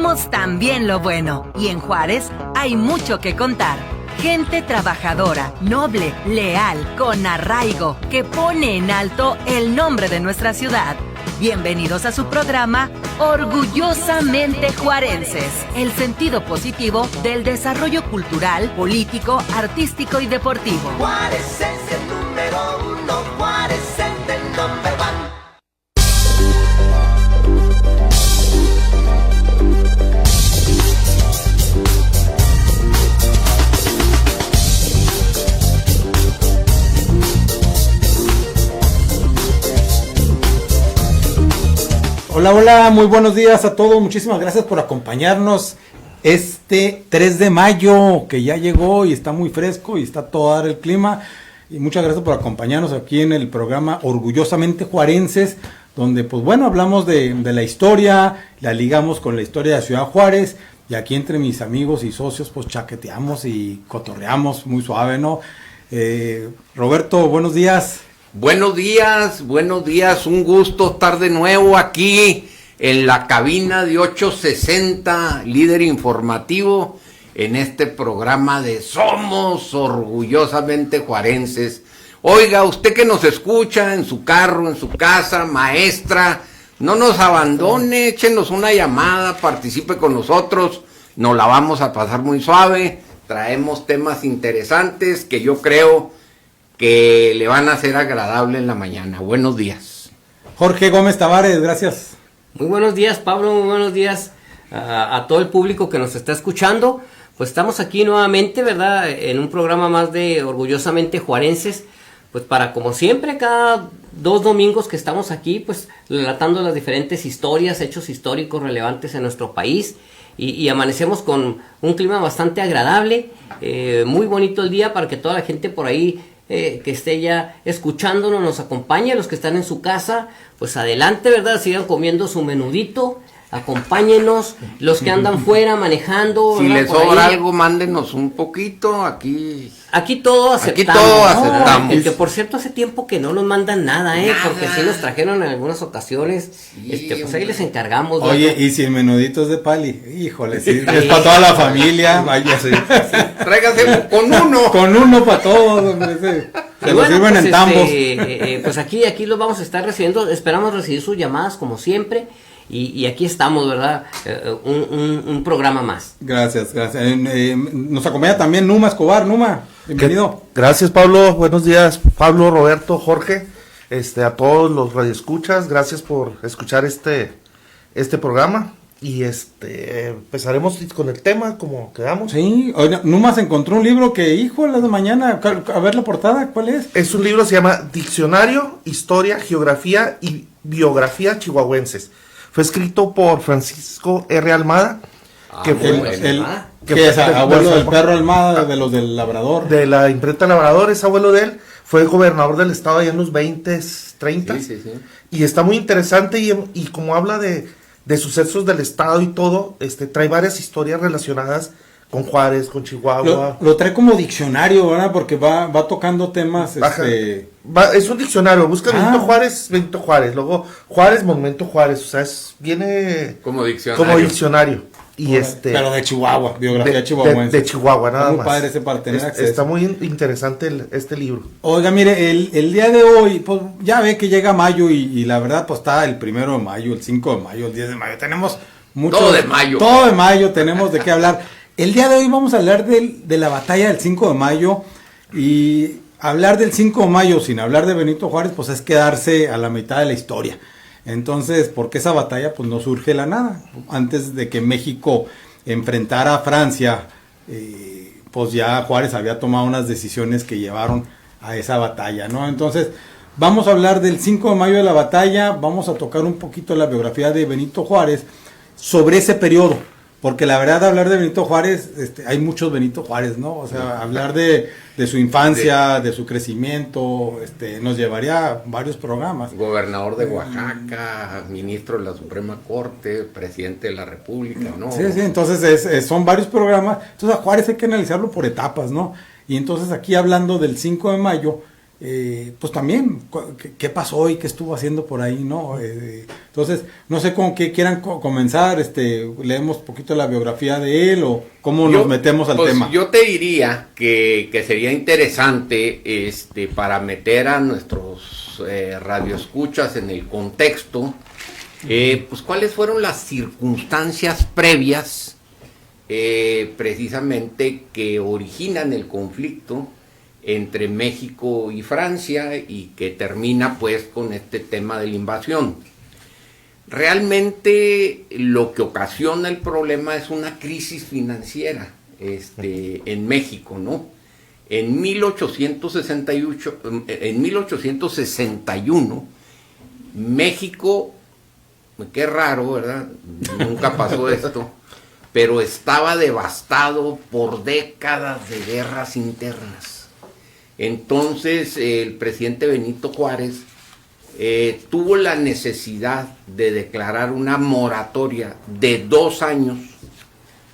tenemos también lo bueno. Y en Juárez hay mucho que contar. Gente trabajadora, noble, leal, con arraigo, que pone en alto el nombre de nuestra ciudad. Bienvenidos a su programa Orgullosamente Juarenses, el sentido positivo del desarrollo cultural, político, artístico y deportivo. Juárez es el número uno, Juárez es el number one. Hola, hola, muy buenos días a todos, muchísimas gracias por acompañarnos este 3 de mayo que ya llegó y está muy fresco y está todo dar el clima, y muchas gracias por acompañarnos aquí en el programa Orgullosamente Juarenses, donde pues bueno, hablamos de la historia, la ligamos con la historia de Ciudad Juárez, y aquí entre mis amigos y socios pues chaqueteamos y cotorreamos muy suave, ¿no? Roberto, buenos días. Buenos días, un gusto estar de nuevo aquí en la cabina de 860, líder informativo, en este programa de Somos Orgullosamente Juarenses. Oiga, usted que nos escucha en su carro, en su casa, maestra, no nos abandone, échenos una llamada, participe con nosotros, nos la vamos a pasar muy suave, traemos temas interesantes que yo creo que le van a ser agradable en la mañana. Buenos días. Jorge Gómez Tavares, gracias. Muy buenos días, Pablo, muy buenos días a todo el público que nos está escuchando. Pues estamos aquí nuevamente, ¿verdad? En un programa más de Orgullosamente Juarenses, pues para, como siempre, cada 2 domingos que estamos aquí, pues relatando las diferentes historias, hechos históricos relevantes en nuestro país, y amanecemos con un clima bastante agradable, muy bonito el día para que toda la gente por ahí que esté ya escuchándonos nos acompañe. Los que están en su casa, pues adelante, ¿verdad? Sigan comiendo su menudito, acompáñenos. Los que andan fuera manejando, si ¿verdad? les sobra algo, mándenos un poquito. Aquí todo aceptamos. Aquí todo aceptamos. Que por cierto hace tiempo que no nos mandan nada, porque sí nos trajeron en algunas ocasiones. Sí, pues ahí les encargamos. Oye, y si el menudito es de pali, híjole, sí, es para toda la familia, vaya, sí. Tráigase con uno. Con uno para todos, hombre, sí. Se lo sirven pues en tambos. Pues aquí los vamos a estar recibiendo, esperamos recibir sus llamadas como siempre. Y aquí estamos, ¿verdad? Un programa más. Gracias. Nos acompaña también Numa Escobar. Numa, bienvenido. Gracias, Pablo. Buenos días, Pablo, Roberto, Jorge. A todos los radioescuchas, gracias por escuchar este programa. Y empezaremos con el tema, como quedamos. Sí, oiga, Numa se encontró un libro que, híjole, de mañana, a ver la portada, ¿cuál es? Es un libro, se llama Diccionario, Historia, Geografía y Biografía Chihuahuenses. Fue escrito por Francisco R. Almada, que fue es abuelo del perro Almada, de los del Labrador. De la imprenta Labrador, es abuelo de él, fue gobernador del estado allá en los 20s, 30s. Sí. Y está muy interesante y como habla de sucesos del estado y todo, trae varias historias relacionadas con Juárez, con Chihuahua. Lo trae como diccionario, ¿verdad? Porque va tocando temas, es un diccionario, busca Benito Juárez, luego Juárez, Monumento Juárez, o sea, viene como diccionario. Y pero de Chihuahua, biografía chihuahuense. De Chihuahua, nada muy más. Padre ese para tener acceso. Está muy interesante este libro. Oiga, mire, el día de hoy, pues ya ve que llega mayo y la verdad, pues está el 1 de mayo, el 5 de mayo, el 10 de mayo, tenemos mucho. Todo de mayo. Todo de mayo tenemos de qué hablar. El día de hoy vamos a hablar de la batalla del 5 de mayo, y hablar del 5 de mayo sin hablar de Benito Juárez, pues es quedarse a la mitad de la historia. Entonces, porque esa batalla pues no surge de la nada. Antes de que México enfrentara a Francia, pues ya Juárez había tomado unas decisiones que llevaron a esa batalla, ¿no? Entonces, vamos a hablar del 5 de mayo de la batalla, vamos a tocar un poquito la biografía de Benito Juárez sobre ese periodo. Porque la verdad, hablar de Benito Juárez, hay muchos Benito Juárez, ¿no? O sea, hablar de su infancia, de su crecimiento, nos llevaría varios programas. Gobernador de Oaxaca, ministro de la Suprema Corte, presidente de la República, ¿no? Sí, entonces son varios programas. Entonces a Juárez hay que analizarlo por etapas, ¿no? Y entonces aquí hablando del 5 de mayo, pues también, ¿qué pasó y qué estuvo haciendo por ahí, no? Entonces, no sé con qué quieran comenzar, leemos un poquito la biografía de él o cómo nos metemos al pues, tema. Yo te diría que sería interesante para meter a nuestros radioescuchas en el contexto, pues cuáles fueron las circunstancias previas precisamente que originan el conflicto entre México y Francia y que termina pues con este tema de la invasión. Realmente lo que ocasiona el problema es una crisis financiera en México, ¿no? En 1861, México, qué raro, ¿verdad? Nunca pasó esto, pero estaba devastado por décadas de guerras internas. Entonces el presidente Benito Juárez tuvo la necesidad de declarar una moratoria de 2 años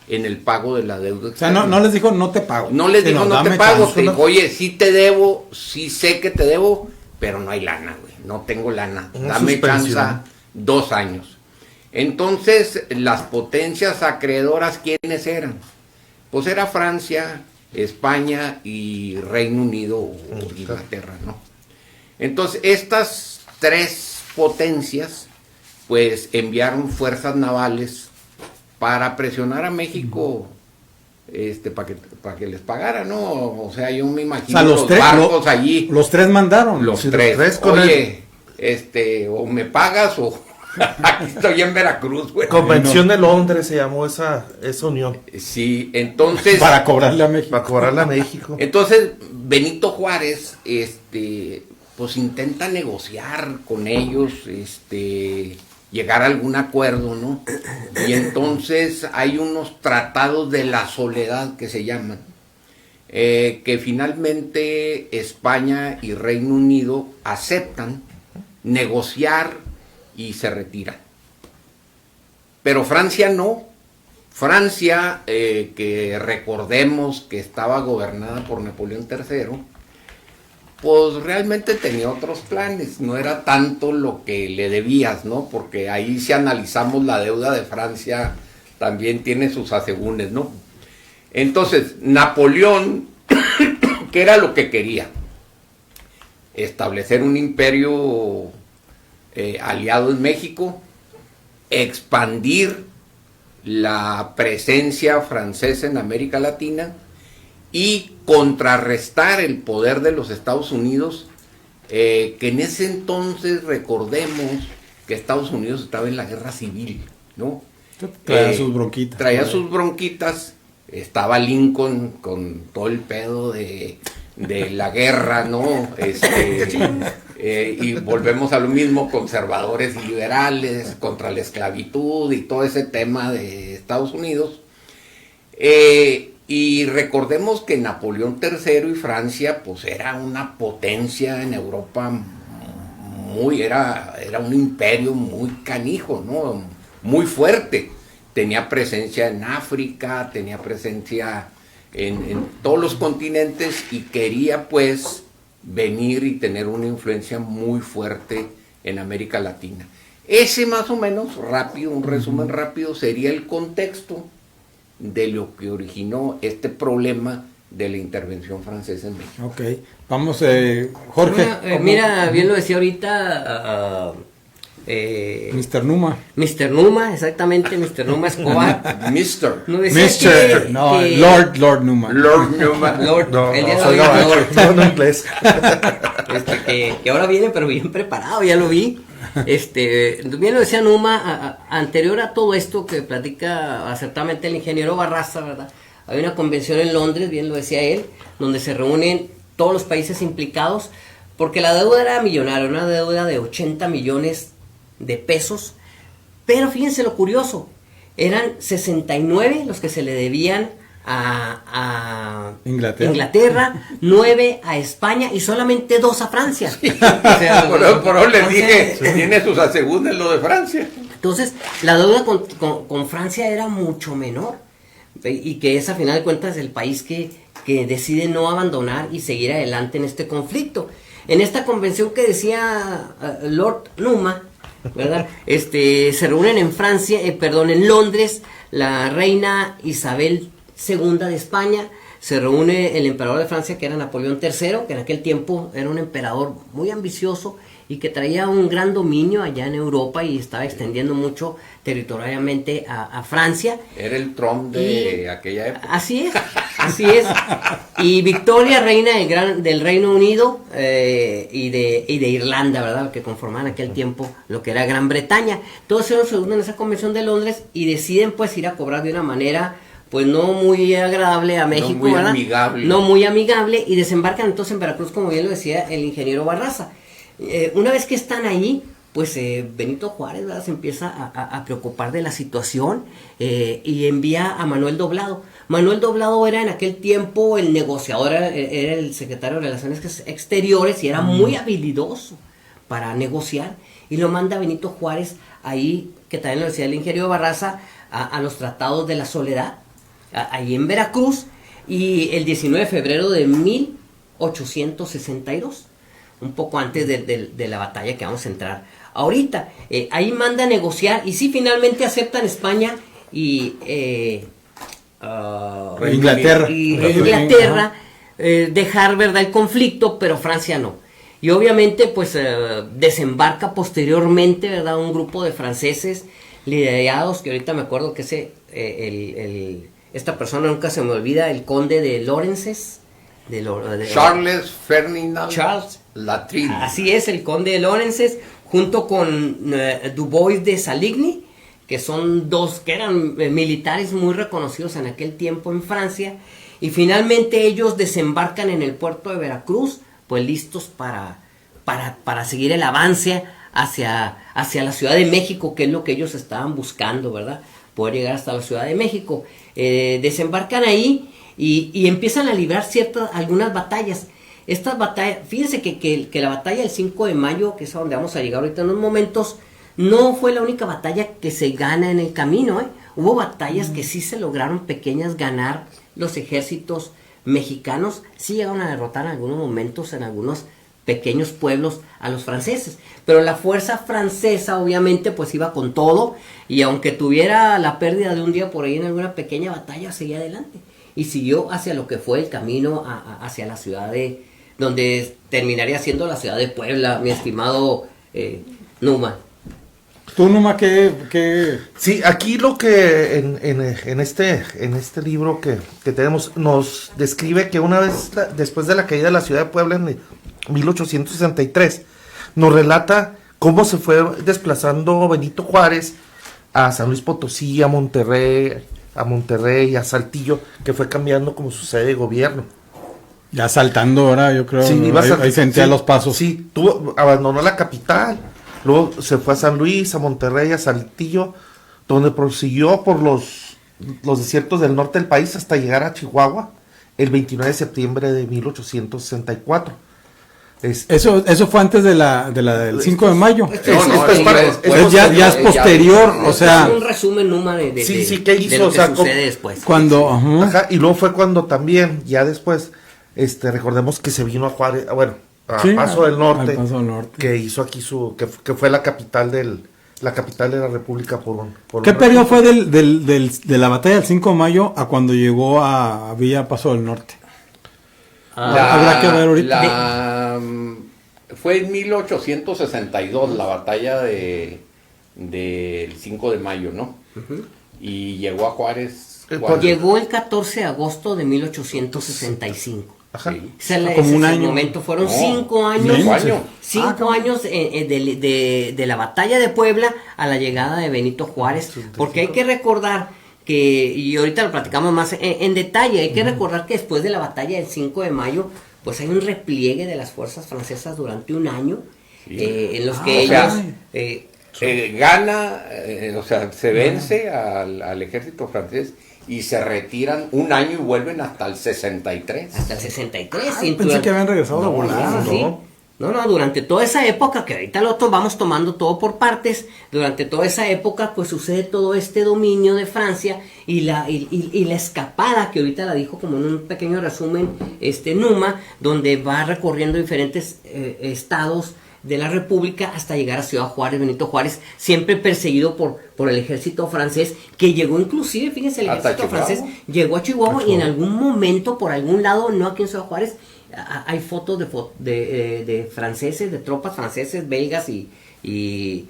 en el pago de la deuda externa. O sea, no les dijo no te pago. No les dijo no te dame pago, chance, te ¿no? dijo, oye, sí te debo, sí sé que te debo, pero no hay lana, güey, no tengo lana, Una dame suspensión. chance 2 años. Entonces, las potencias acreedoras, ¿quiénes eran? Pues era Francia, España y Reino Unido o Inglaterra, ¿no? Entonces, estas 3 potencias, pues, enviaron fuerzas navales para presionar a México, para que les pagara, ¿no? O sea, yo me O imagino sea, los barcos allí. Los 3 mandaron. Los Sí, 3. los 3 con Oye, o me pagas o aquí estoy en Veracruz, güey. Convención de Londres se llamó esa unión. Sí, entonces Para cobrarle a México. Para cobrarle a México. Entonces, Benito Juárez, pues intenta negociar con ellos, llegar a algún acuerdo, ¿no? Y entonces hay unos tratados de la soledad que se llaman, que finalmente España y Reino Unido aceptan negociar y se retiran. Pero Francia no. Francia, que recordemos que estaba gobernada por Napoleón III, pues realmente tenía otros planes, no era tanto lo que le debías, ¿no? Porque ahí si analizamos la deuda de Francia, también tiene sus asegúnes, ¿no? Entonces, Napoleón, ¿qué era lo que quería? Establecer un imperio aliado en México, expandir la presencia francesa en América Latina y contrarrestar el poder de los Estados Unidos, que en ese entonces recordemos que Estados Unidos estaba en la guerra civil, ¿no? Traía sus bronquitas. Traía sus bronquitas, estaba Lincoln con todo el pedo de la guerra, ¿no? Y volvemos a lo mismo, conservadores y liberales contra la esclavitud y todo ese tema de Estados Unidos. Y recordemos que Napoleón III y Francia, pues era una potencia en Europa era un imperio muy canijo, ¿no? Muy fuerte. Tenía presencia en África, tenía presencia en todos los continentes y quería pues venir y tener una influencia muy fuerte en América Latina. Ese más o menos rápido, un resumen rápido, sería el contexto de lo que originó este problema de la intervención francesa en México. Ok, vamos, Jorge. Mira, bien lo decía ahorita Mr. Numa. Mr. Numa, exactamente, Mr. Numa Escobar. Mister. No decía Mr. No, que- Lord Numa. Lord Numa. Lord, No, el día de soy hoy, gabacho, Lord. no inglés. Que ahora viene pero bien preparado, ya lo vi. Bien lo decía Numa, anterior a todo esto que platica acertadamente el ingeniero Barraza, ¿verdad? Hay una convención en Londres, bien lo decía él, donde se reúnen todos los países implicados, porque la deuda era millonaria, una deuda de 80 millones de pesos, pero fíjense lo curioso, eran 69 los que se le debían a Inglaterra, 9 a España y solamente 2 a Francia. O sea, Por eso les entonces, dije, tiene sus asegúnes lo de Francia. entonces, la deuda con Francia era mucho menor. Y que es, a final de cuentas, el país que decide no abandonar y seguir adelante en este conflicto. En esta convención que decía Lord Numa, ¿verdad? Se reúnen en Francia, en Londres, la reina Isabel II de España, se reúne el emperador de Francia, que era Napoleón III, que en aquel tiempo era un emperador muy ambicioso y que traía un gran dominio allá en Europa y estaba extendiendo mucho territorialmente a Francia. Era el Trump de aquella época. Así es. Y Victoria, reina del Reino Unido y de Irlanda, ¿verdad? Que conformaban en aquel tiempo lo que era Gran Bretaña. Todos ellos se unen en esa convención de Londres y deciden pues ir a cobrar de una manera pues no muy agradable a México, no muy ¿verdad? amigable. No muy amigable, y desembarcan entonces en Veracruz, como bien lo decía el ingeniero Barraza. Una vez que están ahí, pues Benito Juárez, ¿verdad?, se empieza a preocupar de la situación y envía a Manuel Doblado. Manuel Doblado era en aquel tiempo el negociador, era el secretario de Relaciones Exteriores y era muy habilidoso para negociar, y lo manda Benito Juárez ahí, que también lo decía el ingeniero Barraza, a los tratados de la Soledad, ahí en Veracruz, y el 19 de febrero de 1862, un poco antes de la batalla que vamos a entrar ahorita. Ahí manda a negociar, y sí, finalmente aceptan España y Inglaterra dejar, ¿verdad?, el conflicto, pero Francia no. Y obviamente pues desembarca posteriormente, ¿verdad?, un grupo de franceses liderados, que ahorita me acuerdo que esta persona nunca se me olvida, el conde de Lorenzes, Charles Ferdinand Charles Latrin. Así es, el conde de Lorenzes, junto con Dubois de Saligny, que son dos que eran militares muy reconocidos en aquel tiempo en Francia, y finalmente ellos desembarcan en el puerto de Veracruz, pues listos para seguir el avance hacia la Ciudad de México, que es lo que ellos estaban buscando, ¿verdad?, poder llegar hasta la Ciudad de México. Desembarcan ahí y empiezan a librar algunas batallas. Estas batallas, fíjense que la batalla del 5 de mayo, que es a donde vamos a llegar ahorita en unos momentos, no fue la única batalla que se gana en el camino, ¿eh? Hubo batallas que sí se lograron pequeñas ganar los ejércitos mexicanos, sí llegaron a derrotar en algunos momentos en algunos pequeños pueblos a los franceses, pero la fuerza francesa obviamente pues iba con todo, y aunque tuviera la pérdida de un día por ahí en alguna pequeña batalla, seguía adelante y siguió hacia lo que fue el camino hacia la ciudad donde terminaría siendo la ciudad de Puebla, mi estimado Numa. Tú, Numa, ¿qué? Sí, aquí lo que en este libro que tenemos nos describe que una vez después de la caída de la ciudad de Puebla en 1863, nos relata cómo se fue desplazando Benito Juárez a San Luis Potosí, a Monterrey, a Saltillo, que fue cambiando como su sede de gobierno. Ya saltando ahora, yo creo, Sí, ¿no? Ahí sentía los pasos. Sí, abandonó la capital, luego se fue a San Luis, a Monterrey, a Saltillo, donde prosiguió por los desiertos del norte del país hasta llegar a Chihuahua el 29 de septiembre de 1864. Eso fue antes de la del 5 de mayo. Ya es posterior, o sea, es un resumen, Numa, de ¿qué hizo? de lo O que sea, sucede después. cuando Ajá, y luego fue cuando también, ya después, recordemos que se vino a Juárez, Paso del Norte, al Paso del Norte. que hizo aquí que fue la capital de la República por ¿Qué periodo fue de la batalla del 5 de mayo a cuando llegó a Villa Paso del Norte? Habrá que ver ahorita. Fue en 1862 la batalla del 5 de mayo, ¿no? Uh-huh. Y llegó a Juárez. Llegó el 14 de agosto de 1865. Ajá. Sí. Como un año. Momento fueron 5 años. 5 años de la batalla de Puebla a la llegada de Benito Juárez. Porque hay que recordar y ahorita lo platicamos más en detalle, hay que recordar que después de la batalla del 5 de mayo, pues hay un repliegue de las fuerzas francesas durante un año, en los que ellos... gana, se vence al ejército francés y se retiran un año y vuelven hasta el 63. Hasta el 63. Pensé que habían regresado a volar. Sí. No, durante toda esa época, que ahorita vamos tomando todo por partes, durante toda esa época pues sucede todo este dominio de Francia y la escapada, que ahorita la dijo como en un pequeño resumen Numa, donde va recorriendo diferentes estados de la República hasta llegar a Ciudad Juárez, Benito Juárez, siempre perseguido por el ejército francés, que llegó inclusive, fíjense, el ejército francés llegó a Chihuahua y en algún momento, por algún lado, no aquí en Ciudad Juárez, hay fotos de franceses, de tropas franceses, belgas y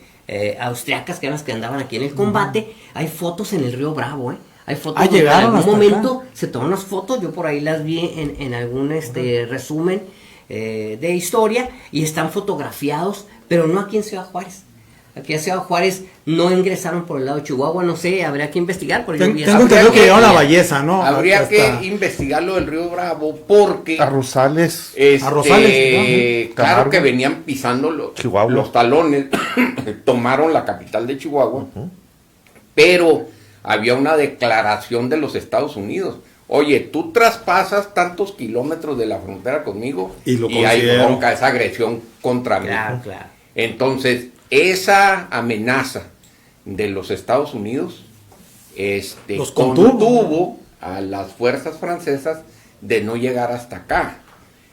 austriacas, que eran las que andaban aquí en el combate. Hay fotos en el río Bravo, hay fotos donde en algún momento se toman unas fotos, yo por ahí las vi en algún resumen de historia, y están fotografiados, pero no aquí en Ciudad Juárez. Aquí en Ciudad Juárez no ingresaron por el lado de Chihuahua, no sé, habría que investigar. Tengo entendido que llegaron a la Belleza, ¿no? Habría que investigar lo del río Bravo, porque A Rosales. Claro que venían pisando los talones, tomaron la capital de Chihuahua, pero había una declaración de los Estados Unidos. Oye, tú traspasas tantos kilómetros de la frontera conmigo y hay bronca, esa agresión contra mí. Claro. Entonces, esa amenaza de los Estados Unidos los contuvo a las fuerzas francesas de no llegar hasta acá.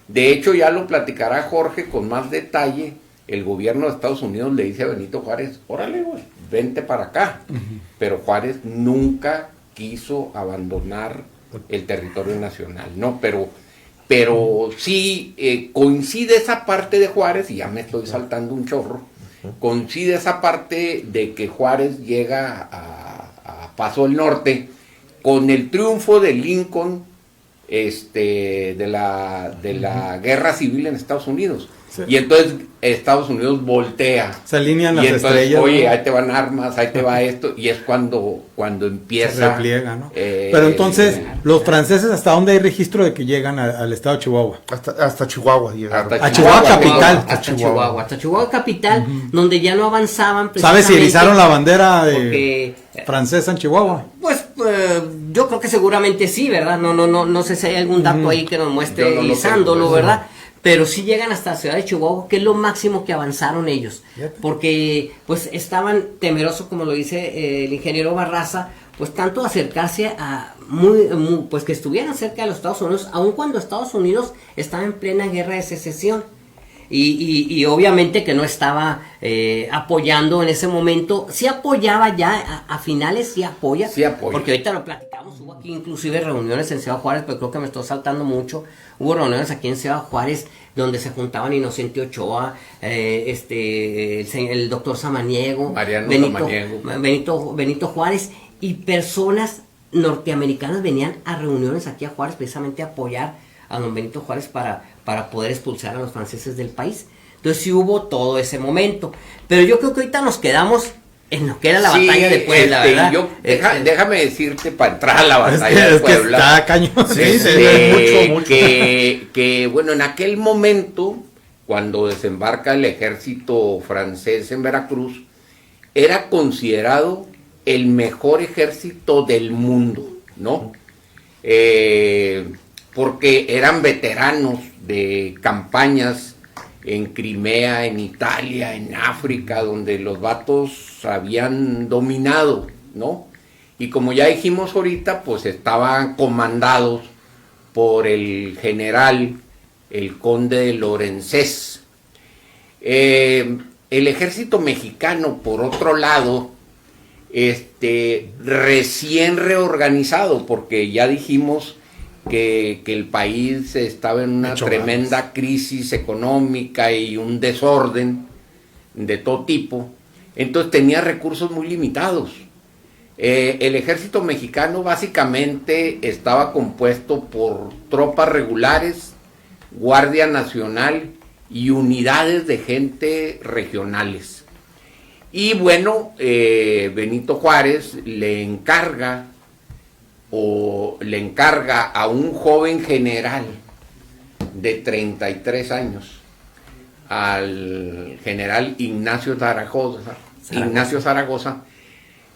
De hecho, ya lo platicará Jorge con más detalle. El gobierno de Estados Unidos le dice a Benito Juárez, órale, güey, vente para acá. Pero Juárez nunca quiso abandonar el territorio nacional, ¿no? Pero sí coincide esa parte de Juárez, y ya me estoy saltando un chorro, coincide esa parte de que Juárez llega a Paso del Norte con el triunfo de Lincoln de la guerra civil en Estados Unidos. Sí. Y entonces Estados Unidos voltea. Se alinean las estrellas. Oye, ¿no? Ahí te van armas, ahí te va esto, y es cuando empieza. Se repliega, ¿no? Pero entonces, los franceses, ¿hasta dónde hay registro de que llegan al estado de Chihuahua? Hasta Chihuahua llegaron. A Chihuahua capital. Hasta Chihuahua capital, donde ya no avanzaban. ¿Sabes si erizaron la bandera francesa en Chihuahua? Pues yo creo que seguramente sí, ¿verdad? No sé si hay algún dato ahí que nos muestre erizándolo, ¿verdad? Pero sí llegan hasta la ciudad de Chihuahua, que es lo máximo que avanzaron ellos, porque pues estaban temerosos, como lo dice el ingeniero Barraza, pues tanto acercarse a pues que estuvieran cerca de los Estados Unidos, aun cuando Estados Unidos estaba en plena guerra de secesión. Y obviamente que no estaba apoyando en ese momento. Sí apoyaba ya, a finales sí apoya. Porque ahorita lo platicamos, hubo aquí inclusive reuniones en Ciudad Juárez, pero creo que me estoy saltando mucho. Hubo reuniones aquí en Ciudad Juárez donde se juntaban Inocente Ochoa, el doctor Samaniego, Benito Juárez, y personas norteamericanas venían a reuniones aquí a Juárez precisamente a apoyar a don Benito Juárez para poder expulsar a los franceses del país. Entonces sí hubo todo ese momento, pero yo creo que ahorita nos quedamos en lo que era la batalla de Puebla, ¿verdad? Déjame decirte, para entrar a la batalla de Puebla, que está cañón, mucho. Que bueno, en aquel momento, cuando desembarca el ejército francés en Veracruz, era considerado el mejor ejército del mundo, ¿no? Porque eran veteranos de campañas en Crimea, en Italia, en África, donde los vatos habían dominado, ¿no? Y como ya dijimos ahorita, pues estaban comandados por el general, el conde de Lorenzés. El ejército mexicano, por otro lado, recién reorganizado, porque ya dijimos que el país estaba en una tremenda crisis económica y un desorden de todo tipo, entonces tenía recursos muy limitados. El ejército mexicano básicamente estaba compuesto por tropas regulares, Guardia Nacional y unidades de gente regionales. Y bueno, Benito Juárez le encarga a un joven general de 33 años, al general Ignacio Zaragoza,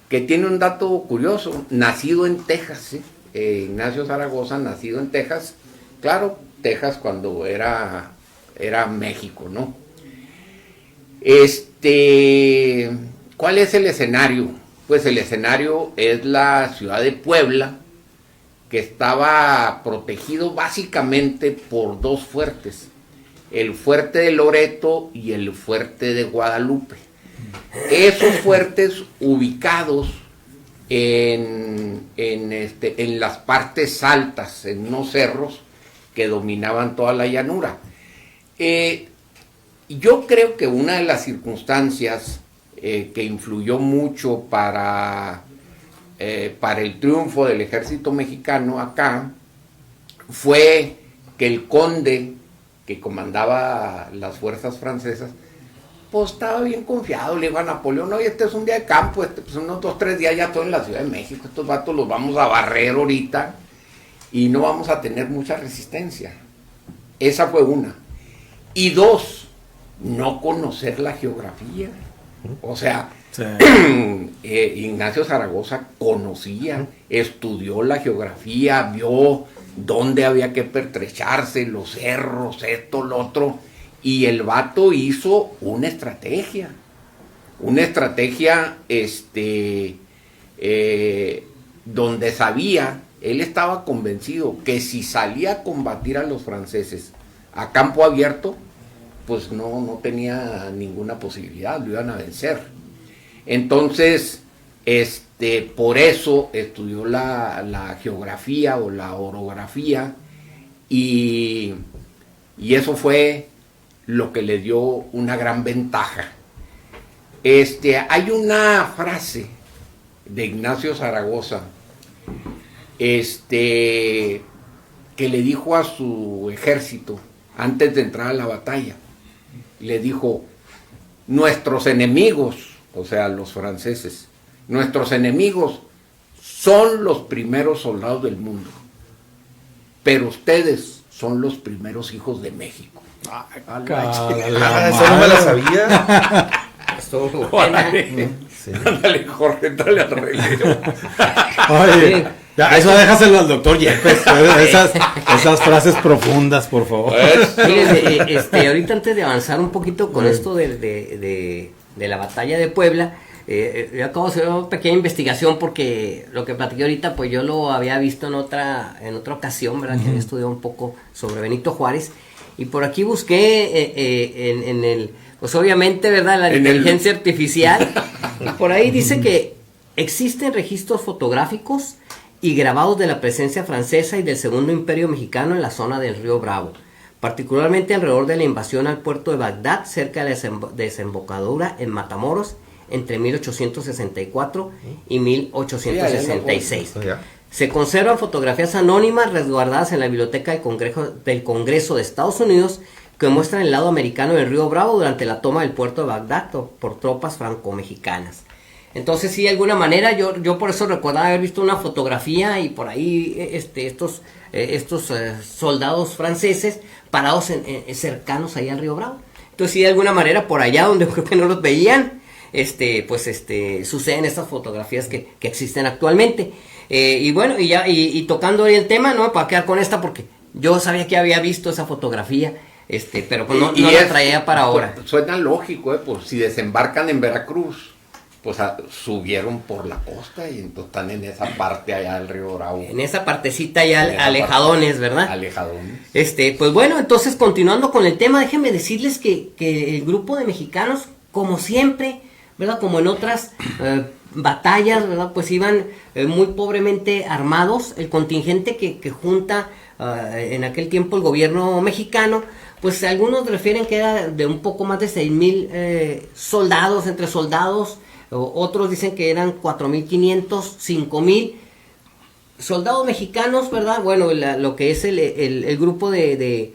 que tiene un dato curioso, nacido en Texas, Ignacio Zaragoza, nacido en Texas, claro, Texas cuando era era México, ¿no? ¿Cuál es el escenario? Pues el escenario es la ciudad de Puebla, que estaba protegido básicamente por dos fuertes, el fuerte de Loreto y el fuerte de Guadalupe. Esos fuertes ubicados en las partes altas, en unos cerros que dominaban toda la llanura. Yo creo que una de las circunstancias que influyó mucho para el triunfo del ejército mexicano acá fue que el conde que comandaba las fuerzas francesas pues estaba bien confiado. Le dijo a Napoleón: oye, este es un día de campo, pues unos 2 o 3 días ya todo en la Ciudad de México, estos vatos los vamos a barrer ahorita y no vamos a tener mucha resistencia. Esa fue una. Y 2, no conocer la geografía. O sea, sí. Ignacio Zaragoza conocía, estudió la geografía, vio dónde había que pertrecharse, los cerros, esto, lo otro, y el vato hizo una estrategia, donde sabía, él estaba convencido que si salía a combatir a los franceses a campo abierto, pues no tenía ninguna posibilidad, lo iban a vencer. Entonces, por eso estudió la geografía o la orografía, y eso fue lo que le dio una gran ventaja. Hay una frase de Ignacio Zaragoza, que le dijo a su ejército antes de entrar a la batalla. Le dijo: nuestros enemigos, o sea, los franceses, nuestros enemigos son los primeros soldados del mundo, pero ustedes son los primeros hijos de México. Eso no me la sabía. Ándale, Jorge, dale al relevo. Oye, ya, eso déjaselo al doctor Yepes, esas frases profundas, por favor. Fíjense, ahorita antes de avanzar un poquito con esto de la batalla de Puebla, yo acabo de hacer una pequeña investigación, porque lo que platiqué ahorita, pues yo lo había visto en otra ocasión, ¿verdad? Que había estudiado un poco sobre Benito Juárez, y por aquí busqué pues obviamente, ¿verdad? La inteligencia artificial, y por ahí dice que existen registros fotográficos y grabados de la presencia francesa y del Segundo Imperio Mexicano en la zona del río Bravo, particularmente alrededor de la invasión al puerto de Bagdad, cerca de la desembocadura en Matamoros, entre 1864 y 1866. Se conservan fotografías anónimas resguardadas en la biblioteca del Congreso de Estados Unidos, que muestran el lado americano del río Bravo durante la toma del puerto de Bagdad por tropas franco-mexicanas. Entonces, sí, de alguna manera, yo por eso recordaba haber visto una fotografía, y por ahí estos soldados franceses parados cercanos ahí al río Bravo. Entonces, sí, de alguna manera, por allá donde creo que no los veían, suceden estas fotografías que existen actualmente. Y bueno, y tocando hoy el tema, no me puedo quedar con esta, porque yo sabía que había visto esa fotografía, pero pues no la traía para ahora. Pues, suena lógico, pues si desembarcan en Veracruz, pues subieron por la costa y entonces están en esa parte allá del río Bravo. En esa partecita ya alejadones, ¿verdad? Alejadones. Pues bueno, entonces continuando con el tema, déjenme decirles que el grupo de mexicanos, como siempre, ¿verdad? Como en otras batallas, ¿verdad? Pues iban muy pobremente armados. El contingente que junta en aquel tiempo el gobierno mexicano, pues algunos refieren que era de un poco más de 6,000 soldados, entre soldados. Otros dicen que eran 4,500, 5,000 soldados mexicanos, ¿verdad? Bueno, lo que es el grupo de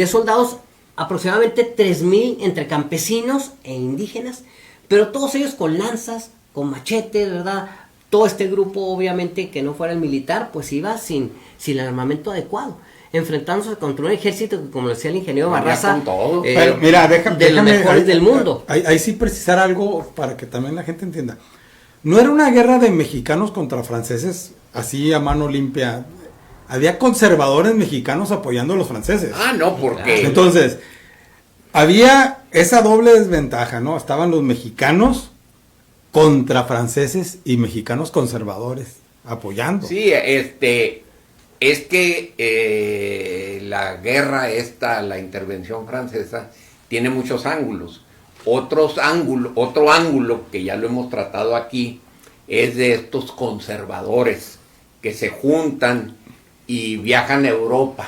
soldados, aproximadamente 3,000 entre campesinos e indígenas, pero todos ellos con lanzas, con machetes, ¿verdad? Todo este grupo, obviamente, que no fuera el militar, pues iba sin el armamento adecuado, enfrentándose contra un ejército que, como decía el ingeniero Barraza, pero, mira, de los mejores del mundo. Ahí sí precisar algo para que también la gente entienda. No era una guerra de mexicanos contra franceses así a mano limpia. había conservadores mexicanos apoyando a los franceses. Ah, no, porque... Entonces, había esa doble desventaja, ¿no? Estaban los mexicanos contra franceses y mexicanos conservadores apoyando. Sí, es que la guerra la intervención francesa, tiene muchos ángulos. Otro ángulo que ya lo hemos tratado aquí, es de estos conservadores que se juntan y viajan a Europa,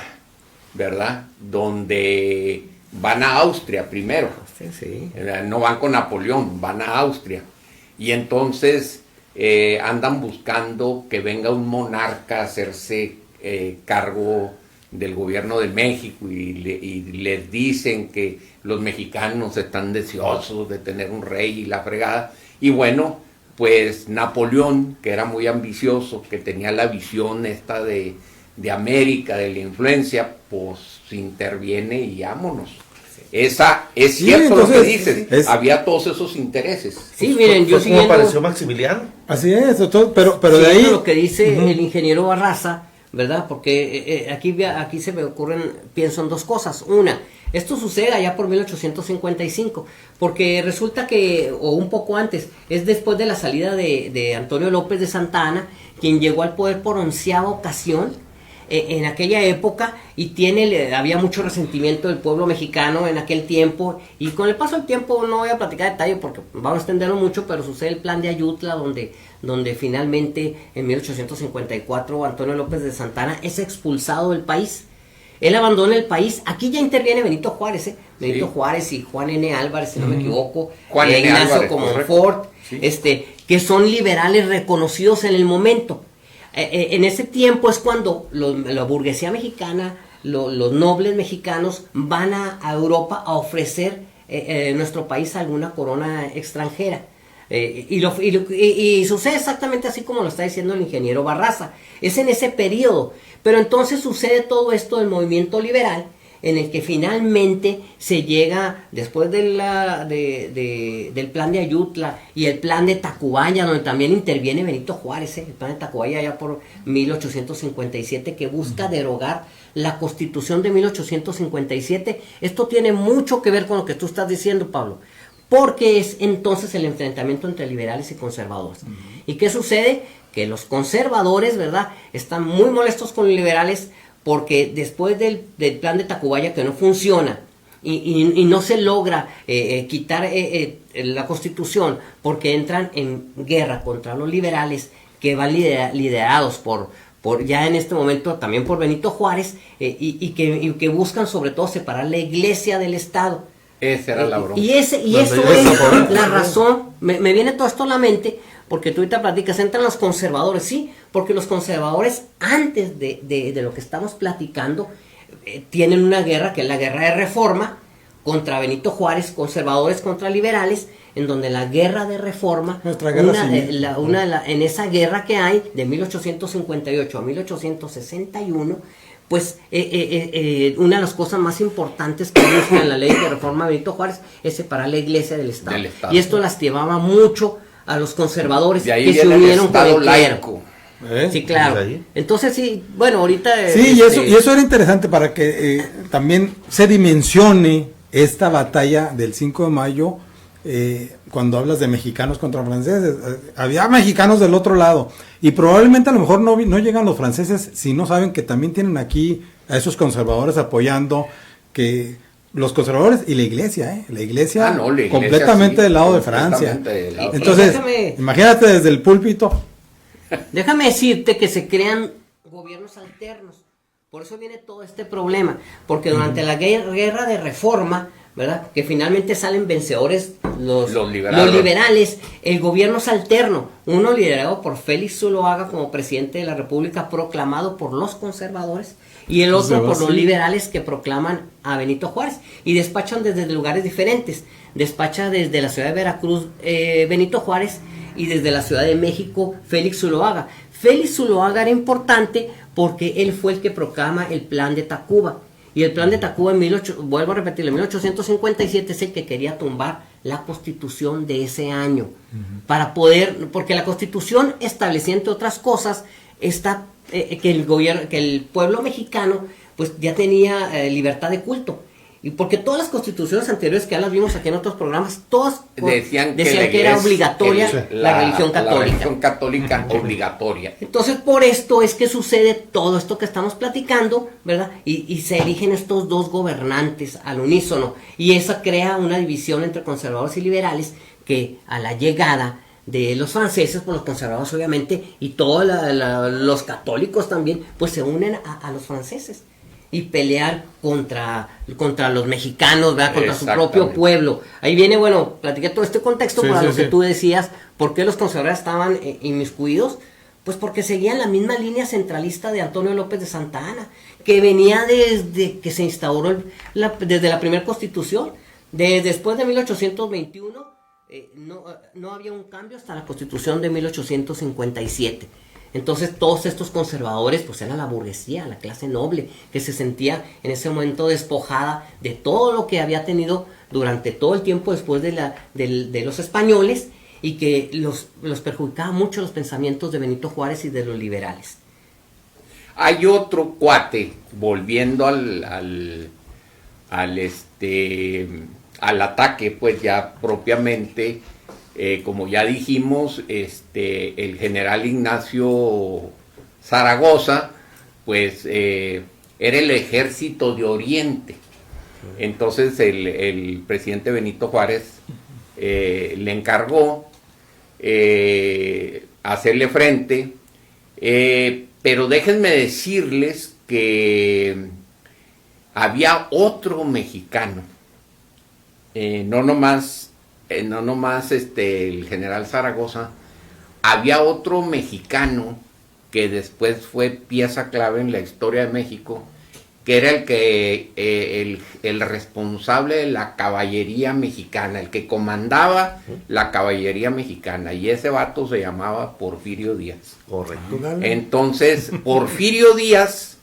¿verdad? Donde van a Austria primero. Sí. No van con Napoleón, van a Austria. Y entonces andan buscando que venga un monarca a hacerse cargo del gobierno de México y les dicen que los mexicanos están deseosos de tener un rey y la fregada. Y bueno, pues Napoleón, que era muy ambicioso, que tenía la visión esta de América, de la influencia, pues interviene y vámonos. Es cierto lo que dices, había todos esos intereses. Sí, miren, yo ¿Cómo siguiendo... apareció Maximiliano? Así es, pero de ahí... lo que dice el ingeniero Barraza, ¿verdad? Porque aquí se me ocurren, pienso en dos cosas. Una, esto sucede allá por 1855, porque resulta que, o un poco antes, es después de la salida de Antonio López de Santa Anna, quien llegó al poder por 11ª ocasión en aquella época, y había mucho resentimiento del pueblo mexicano en aquel tiempo, y con el paso del tiempo no voy a platicar detalle porque vamos a extenderlo mucho, pero sucede el plan de Ayutla, donde finalmente en 1854 Antonio López de Santa Anna es expulsado del país. Él abandona el país. Aquí ya interviene Benito Juárez, Benito Juárez y Juan N. Álvarez, si no me equivoco, Juan N. Ignacio Álvarez, Comonfort, que son liberales reconocidos en el momento. En ese tiempo es cuando la burguesía mexicana, los nobles mexicanos van a Europa a ofrecer nuestro país a alguna corona extranjera. Y sucede exactamente así como lo está diciendo el ingeniero Barraza. Es en ese periodo. Pero entonces sucede todo esto del movimiento liberal, en el que finalmente se llega, después del plan de Ayutla y el plan de Tacubaya, donde también interviene Benito Juárez, el plan de Tacubaya ya por 1857, que busca derogar la Constitución de 1857. Esto tiene mucho que ver con lo que tú estás diciendo, Pablo, porque es entonces el enfrentamiento entre liberales y conservadores. ¿Y qué sucede? Que los conservadores, ¿verdad?, están muy molestos con los liberales, porque después del plan de Tacubaya, que no funciona y no se logra quitar la Constitución, porque entran en guerra contra los liberales, que van liderados por ya en este momento también por Benito Juárez, y que buscan sobre todo separar la iglesia del Estado. Esa era la broma. Y eso es la razón. Me viene todo esto a la mente, porque tú ahorita platicas, entran los conservadores, sí, porque los conservadores, antes de lo que estamos platicando, tienen una guerra, que es la guerra de Reforma, contra Benito Juárez, conservadores contra liberales, en donde la guerra de Reforma, en esa guerra que hay, de 1858 a 1861, pues una de las cosas más importantes que busca en la ley de reforma de Benito Juárez es separar la iglesia del Estado. Y esto lastimaba mucho a los conservadores, que se unieron con el clero. Sí, claro. Entonces sí, bueno, ahorita... Sí, y eso era interesante para que también se dimensione esta batalla del 5 de mayo, cuando hablas de mexicanos contra franceses. Había mexicanos del otro lado, y probablemente a lo mejor no llegan los franceses si no saben que también tienen aquí a esos conservadores apoyando, que los conservadores y la iglesia completamente del lado de Francia. Entonces, imagínate desde el púlpito. Déjame decirte que se crean gobiernos alternos. Por eso viene todo este problema, porque durante la guerra de Reforma, ¿verdad?, que finalmente salen vencedores los liberales, el gobierno es alterno, uno liderado por Félix Zuloaga como presidente de la República, proclamado por los conservadores, y el otro por los liberales, que proclaman a Benito Juárez, y despachan desde lugares diferentes. Despacha desde la ciudad de Veracruz Benito Juárez, y desde la Ciudad de México Félix Zuloaga. Félix Zuloaga era importante porque él fue el que proclama el plan de Tacuba. Y el plan de Tacuba, vuelvo a repetirlo, en 1857 es el que quería tumbar la Constitución de ese año. Para poder, porque la Constitución establecía, entre otras cosas, esta que el gobierno, que el pueblo mexicano pues ya tenía libertad de culto. Y porque todas las constituciones anteriores que ya las vimos aquí en otros programas, todas decían que era obligatoria la religión católica. La religión católica obligatoria. Entonces, por esto es que sucede todo esto que estamos platicando, ¿verdad? Y se eligen estos dos gobernantes al unísono. Y eso crea una división entre conservadores y liberales que a la llegada de los franceses, pues los conservadores obviamente, y todos los católicos también, pues se unen a los franceses. Y pelear contra los mexicanos, ¿verdad? Contra su propio pueblo. Ahí viene, bueno, platiqué todo este contexto para lo que tú decías, ¿por qué los conservadores estaban inmiscuidos? Pues porque seguían la misma línea centralista de Antonio López de Santa Anna, que venía desde que se instauró desde la primera constitución. Después de 1821 no había un cambio hasta la constitución de 1857. Entonces todos estos conservadores pues era la burguesía, la clase noble, que se sentía en ese momento despojada de todo lo que había tenido durante todo el tiempo después de los españoles, y que los perjudicaba mucho los pensamientos de Benito Juárez y de los liberales. Hay otro cuate, volviendo al ataque, pues ya propiamente, como ya dijimos, el general Ignacio Zaragoza, pues era el ejército de Oriente. Entonces el presidente Benito Juárez le encargó hacerle frente, pero déjenme decirles que había otro mexicano, no nomás el general Zaragoza, había otro mexicano que después fue pieza clave en la historia de México, que era el responsable de la caballería mexicana, el que comandaba la caballería mexicana, y ese vato se llamaba Porfirio Díaz. Correcto. Entonces, Porfirio Díaz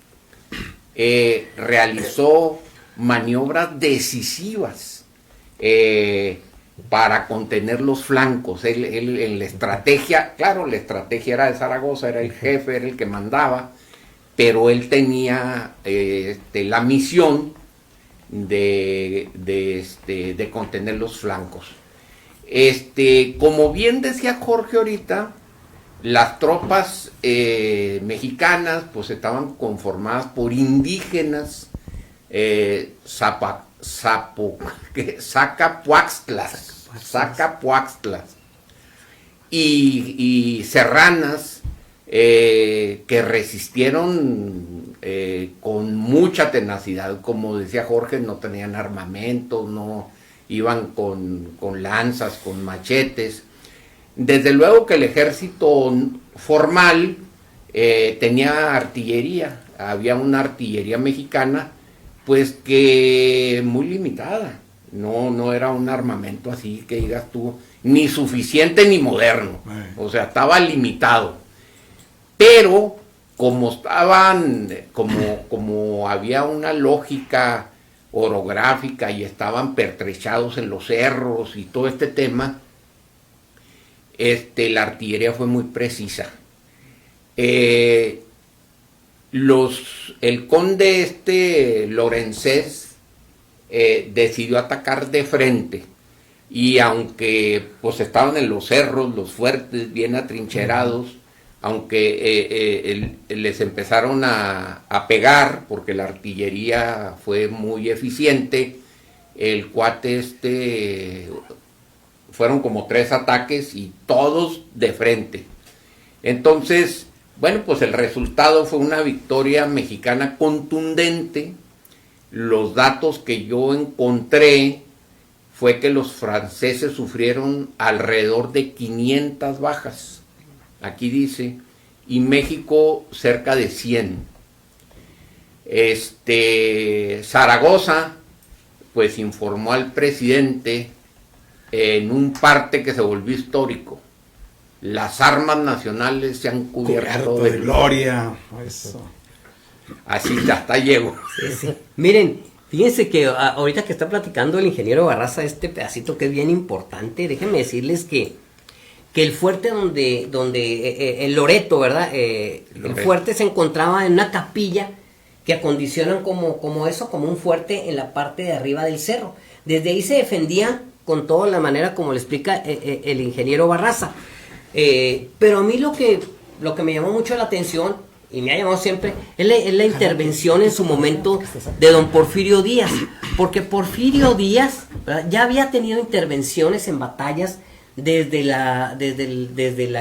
realizó maniobras decisivas para contener los flancos. Él en la estrategia, claro, la estrategia era de Zaragoza, era el jefe, era el que mandaba, pero él tenía la misión de contener los flancos. Como bien decía Jorge ahorita, las tropas mexicanas pues estaban conformadas por indígenas Zacapuaxtlas y serranas, que resistieron con mucha tenacidad. Como decía Jorge, no tenían armamento, no iban con lanzas, con machetes. Desde luego que el ejército formal tenía artillería, había una artillería mexicana, pues que muy limitada, no era un armamento así que digas tú, ni suficiente ni moderno, o sea, estaba limitado. Pero como había una lógica orográfica y estaban pertrechados en los cerros y todo este tema, la artillería fue muy precisa. El conde Lorenzés decidió atacar de frente, y aunque pues estaban en los cerros, los fuertes, bien atrincherados, aunque les empezaron a pegar porque la artillería fue muy eficiente, el cuate fueron como 3 ataques y todos de frente. Entonces, bueno, pues el resultado fue una victoria mexicana contundente. Los datos que yo encontré fue que los franceses sufrieron alrededor de 500 bajas, aquí dice, y México cerca de 100. Zaragoza pues informó al presidente en un parte que se volvió histórico: las armas nacionales se han cubierto de gloria. Eso. Así hasta llegó. Sí. Miren, fíjense que ahorita que está platicando el ingeniero Barraza este pedacito que es bien importante, déjenme decirles que que el fuerte el Loreto, ¿verdad? El fuerte se encontraba en una capilla que acondicionan como un fuerte en la parte de arriba del cerro. Desde ahí se defendían con toda la manera como le explica el ingeniero Barraza. Pero a mí lo que me llamó mucho la atención, y me ha llamado siempre, es la intervención en su momento de don Porfirio Díaz. Porque Porfirio Díaz, ¿verdad?, ya había tenido intervenciones en batallas desde la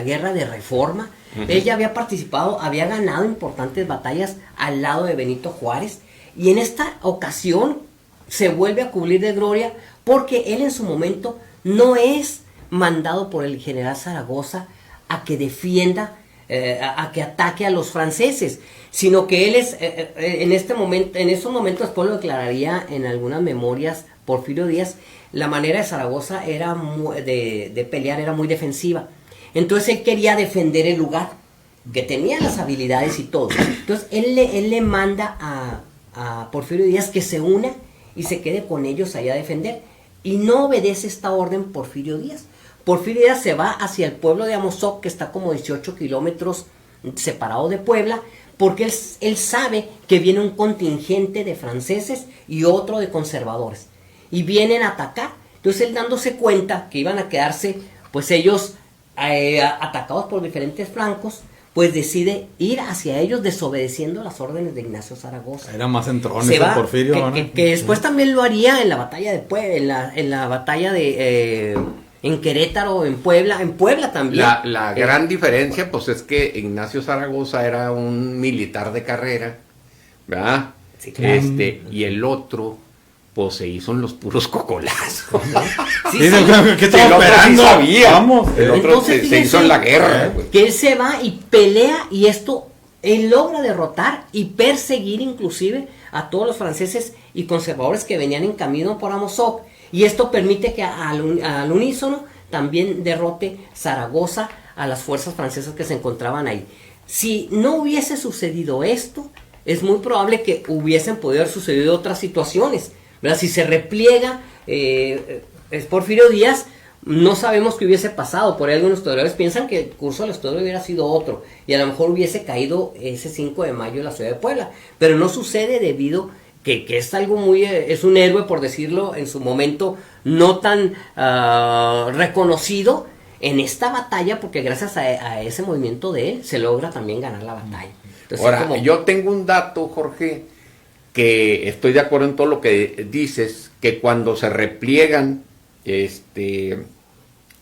guerra de Reforma. Él ya había participado, había ganado importantes batallas al lado de Benito Juárez, y en esta ocasión se vuelve a cubrir de gloria porque él en su momento no es mandado por el general Zaragoza a que defienda, a que ataque a los franceses, sino que él es, en esos momentos, después lo declararía en algunas memorias Porfirio Díaz, la manera de Zaragoza era de pelear era muy defensiva. Entonces él quería defender el lugar, que tenía las habilidades y todo. Entonces él le manda a Porfirio Díaz que se una y se quede con ellos allá a defender. Y no obedece esta orden Porfirio Díaz. Porfirio Díaz se va hacia el pueblo de Amozoc, que está como 18 kilómetros separado de Puebla, porque él sabe que viene un contingente de franceses y otro de conservadores. Y vienen a atacar. Entonces él, dándose cuenta que iban a quedarse pues ellos atacados por diferentes flancos, pues decide ir hacia ellos desobedeciendo las órdenes de Ignacio Zaragoza. Era más entrón ese Porfirio, ¿no? que después también lo haría en la batalla de Puebla, en la batalla de en Querétaro, en Puebla también. La gran diferencia pues es que Ignacio Zaragoza era un militar de carrera, ¿verdad? Sí, claro. Y el otro pues se hizo en los puros cocolazos. Sí, ¿Qué El estaba otro sí esperando? sabía. Vamos. El otro Entonces, se hizo en la guerra, güey. que él se va y pelea, y esto él logra derrotar y perseguir inclusive a todos los franceses y conservadores que venían en camino por Amozoc, y esto permite que al unísono también derrote Zaragoza a las fuerzas francesas que se encontraban ahí. Si no hubiese sucedido esto, es muy probable que hubiesen podido haber sucedido otras situaciones, ¿verdad? Si se repliega es Porfirio Díaz, no sabemos qué hubiese pasado. Por ahí algunos historiadores piensan que el curso de la historia hubiera sido otro, y a lo mejor hubiese caído ese 5 de mayo en la ciudad de Puebla, pero no sucede debido que es algo muy, es un héroe, por decirlo, en su momento no tan reconocido en esta batalla, porque gracias a ese movimiento de él se logra también ganar la batalla. Entonces, Ahora, yo tengo un dato, Jorge, que estoy de acuerdo en todo lo que dices, que cuando se repliegan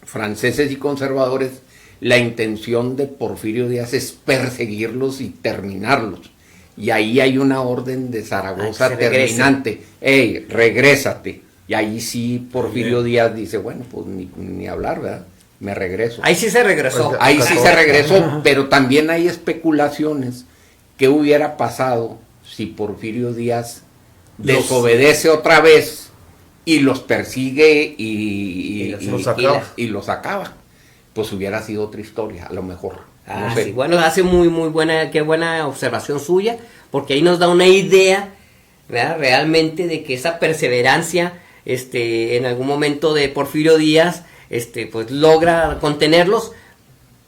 franceses y conservadores, la intención de Porfirio Díaz es perseguirlos y terminarlos. Y ahí hay una orden de Zaragoza terminante. ¡Ey, regrésate! Y ahí sí Porfirio Díaz dice, bueno, pues ni hablar, ¿verdad? Me regreso. Ahí sí se regresó. Ahí sí se regresó, pero también hay especulaciones. ¿Qué hubiera pasado si Porfirio Díaz desobedece otra vez y los persigue y los acaba? Pues hubiera sido otra historia, a lo mejor. No sé. Sí, bueno, hace muy buena, qué buena observación suya, porque ahí nos da una idea, ¿verdad?, realmente de que esa perseverancia, en algún momento de Porfirio Díaz, pues logra contenerlos,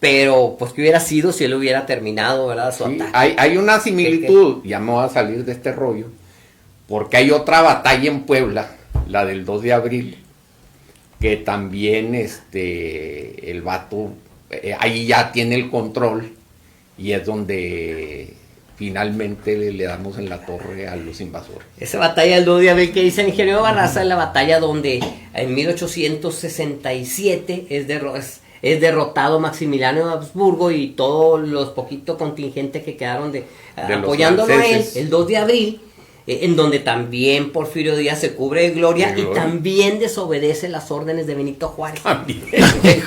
pero pues qué hubiera sido si él hubiera terminado, ¿verdad?, su ataque. Hay una similitud, ya me voy a salir de este rollo, porque hay otra batalla en Puebla, la del 2 de abril, que también el vato ahí ya tiene el control, y es donde finalmente le damos en la torre a los invasores. Esa batalla del 2 de abril que dice el ingeniero Barraza es la batalla donde en 1867 es derrotado Maximiliano de Habsburgo y todos los poquitos contingentes que quedaron apoyándolo a él, el 2 de abril, en donde también Porfirio Díaz se cubre de gloria y también desobedece las órdenes de Benito Juárez.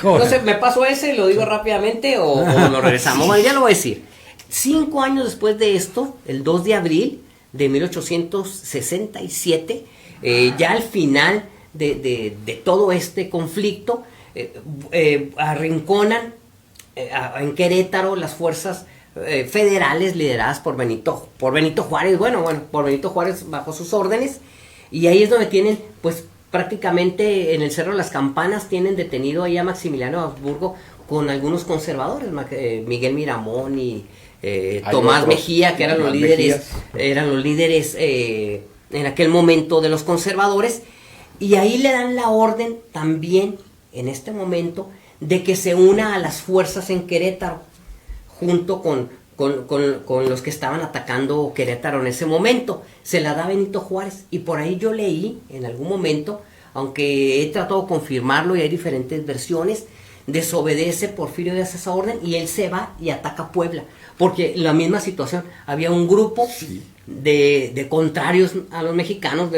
No sé, ¿me paso ese, lo digo rápidamente o lo regresamos? Bueno, ya lo voy a decir. 5 años después de esto, el 2 de abril de 1867, ya al final de todo este conflicto, arrinconan en Querétaro las fuerzas federales lideradas por Benito Juárez, por Benito Juárez bajo sus órdenes, y ahí es donde tienen, pues prácticamente en el Cerro de las Campanas tienen detenido ahí a Maximiliano de Habsburgo con algunos conservadores, Miguel Miramón y Hay Tomás otros, Mejía, que eran los Tomás líderes, Mejías. en aquel momento de los conservadores, y ahí le dan la orden también, en este momento, de que se una a las fuerzas en Querétaro, junto con los que estaban atacando Querétaro en ese momento. Se la da Benito Juárez, y por ahí yo leí en algún momento, aunque he tratado de confirmarlo y hay diferentes versiones, desobedece Porfirio Díaz esa orden y él se va y ataca Puebla, porque la misma situación, había un grupo de contrarios a los mexicanos,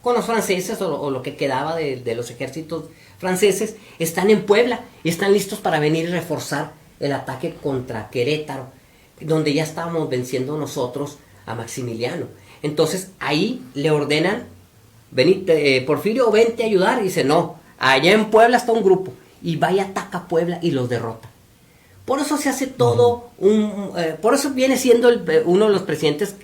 con los franceses o lo que quedaba de los ejércitos franceses, están en Puebla y están listos para venir y reforzar el ataque contra Querétaro, donde ya estábamos venciendo nosotros a Maximiliano. Entonces ahí le ordenan, Porfirio, vente a ayudar, y dice, no, allá en Puebla está un grupo, y va y ataca a Puebla y los derrota. Por eso se hace todo por eso viene siendo uno de los presidentes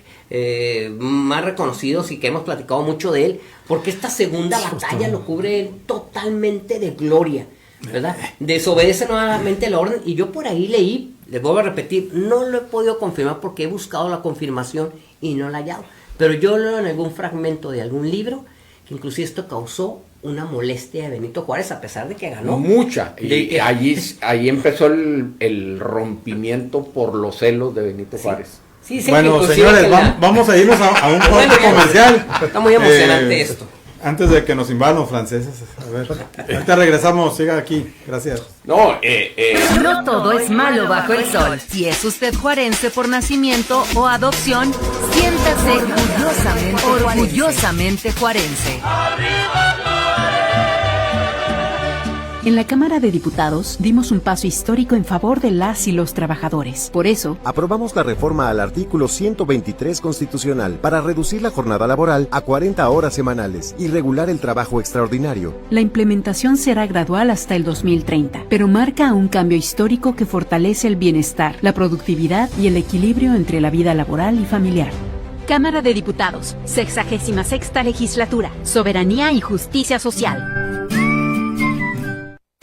más reconocidos y que hemos platicado mucho de él, porque esta segunda batalla lo cubre totalmente de gloria, ¿verdad? Desobedece nuevamente la orden, y yo por ahí leí, les vuelvo a repetir, no lo he podido confirmar porque he buscado la confirmación y no la he hallado, pero yo leo en algún fragmento de algún libro que inclusive esto causó una molestia de Benito Juárez, a pesar de que ganó. Mucha. Y allí empezó el rompimiento por los celos de Benito Juárez. Sí, Bueno, señores, vamos a irnos a un corte comercial. Está muy emocionante esto. Antes de que nos invadan los franceses. A ver, ahorita regresamos, siga aquí. Gracias. No, No todo es malo bajo el sol. Si es usted juarense por nacimiento o adopción, siéntase orgullosamente juarense. En la Cámara de Diputados dimos un paso histórico en favor de las y los trabajadores. Por eso, aprobamos la reforma al artículo 123 constitucional para reducir la jornada laboral a 40 horas semanales y regular el trabajo extraordinario. la implementación será gradual hasta el 2030, pero marca un cambio histórico que fortalece el bienestar, la productividad y el equilibrio entre la vida laboral y familiar. Cámara de Diputados, 66ª Legislatura, Soberanía y Justicia Social.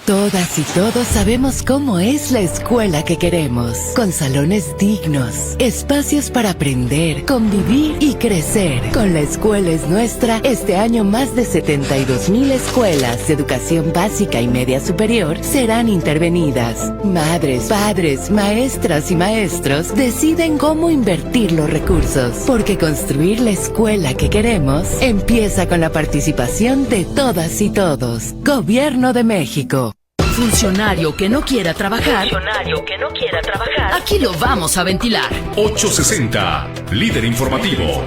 Todas y todos sabemos cómo es la escuela que queremos, con salones dignos, espacios para aprender, convivir y crecer. Con La Escuela es Nuestra, este año más de 72,000 escuelas de educación básica y media superior serán intervenidas. Madres, padres, maestras y maestros deciden cómo invertir los recursos, porque construir la escuela que queremos empieza con la participación de todas y todos. Gobierno de México. Funcionario que no quiera trabajar. Aquí lo vamos a ventilar. 860, líder informativo.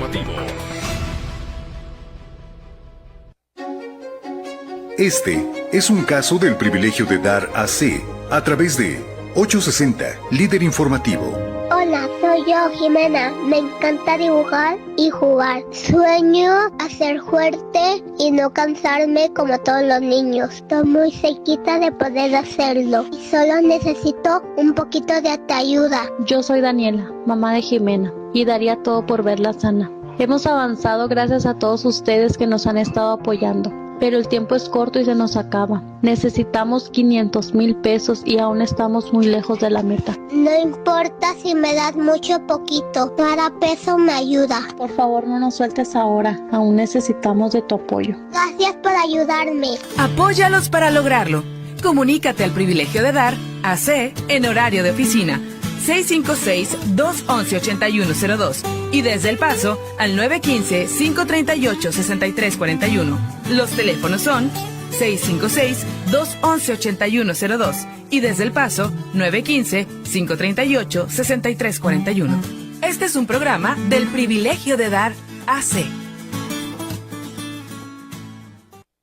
Este es un caso del privilegio de dar a C a través de 860, líder informativo. Hola, soy yo, Jimena. Me encanta dibujar y jugar. Sueño a ser fuerte y no cansarme como todos los niños. Estoy muy cerquita de poder hacerlo y solo necesito un poquito de ayuda. Yo soy Daniela, mamá de Jimena, y daría todo por verla sana. Hemos avanzado gracias a todos ustedes que nos han estado apoyando, pero el tiempo es corto y se nos acaba. Necesitamos 500,000 pesos y aún estamos muy lejos de la meta. No importa si me das mucho o poquito, cada peso me ayuda. Por favor, no nos sueltes ahora, aún necesitamos de tu apoyo. Gracias por ayudarme. Apóyalos para lograrlo. Comunícate al privilegio de dar AC en horario de oficina 656-211-8102 y desde El Paso al 915-538-6341. Los teléfonos son 656-211-8102 y desde El Paso 915-538-6341. Este es un programa del privilegio de dar AC.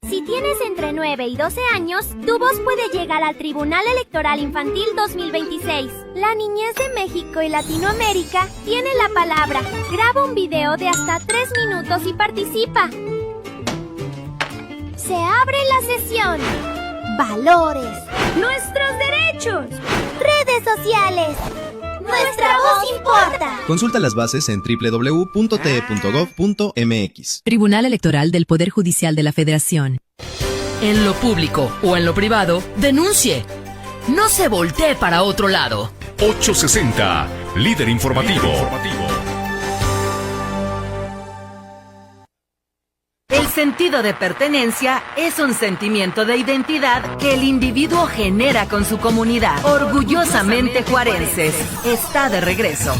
Si tienes entre 9 y 12 años, tu voz puede llegar al Tribunal Electoral Infantil 2026. La niñez de México y Latinoamérica tiene la palabra. Graba un video de hasta 3 minutos y participa. Se abre la sesión. Valores. Nuestros derechos. Redes sociales. Nuestra voz importa. Consulta las bases en www.te.gov.mx. Tribunal Electoral del Poder Judicial de la Federación. En lo público o en lo privado, denuncie. No se voltee para otro lado. 860, líder informativo. El sentido de pertenencia es un sentimiento de identidad que el individuo genera con su comunidad. Orgullosamente juarenses está de regreso.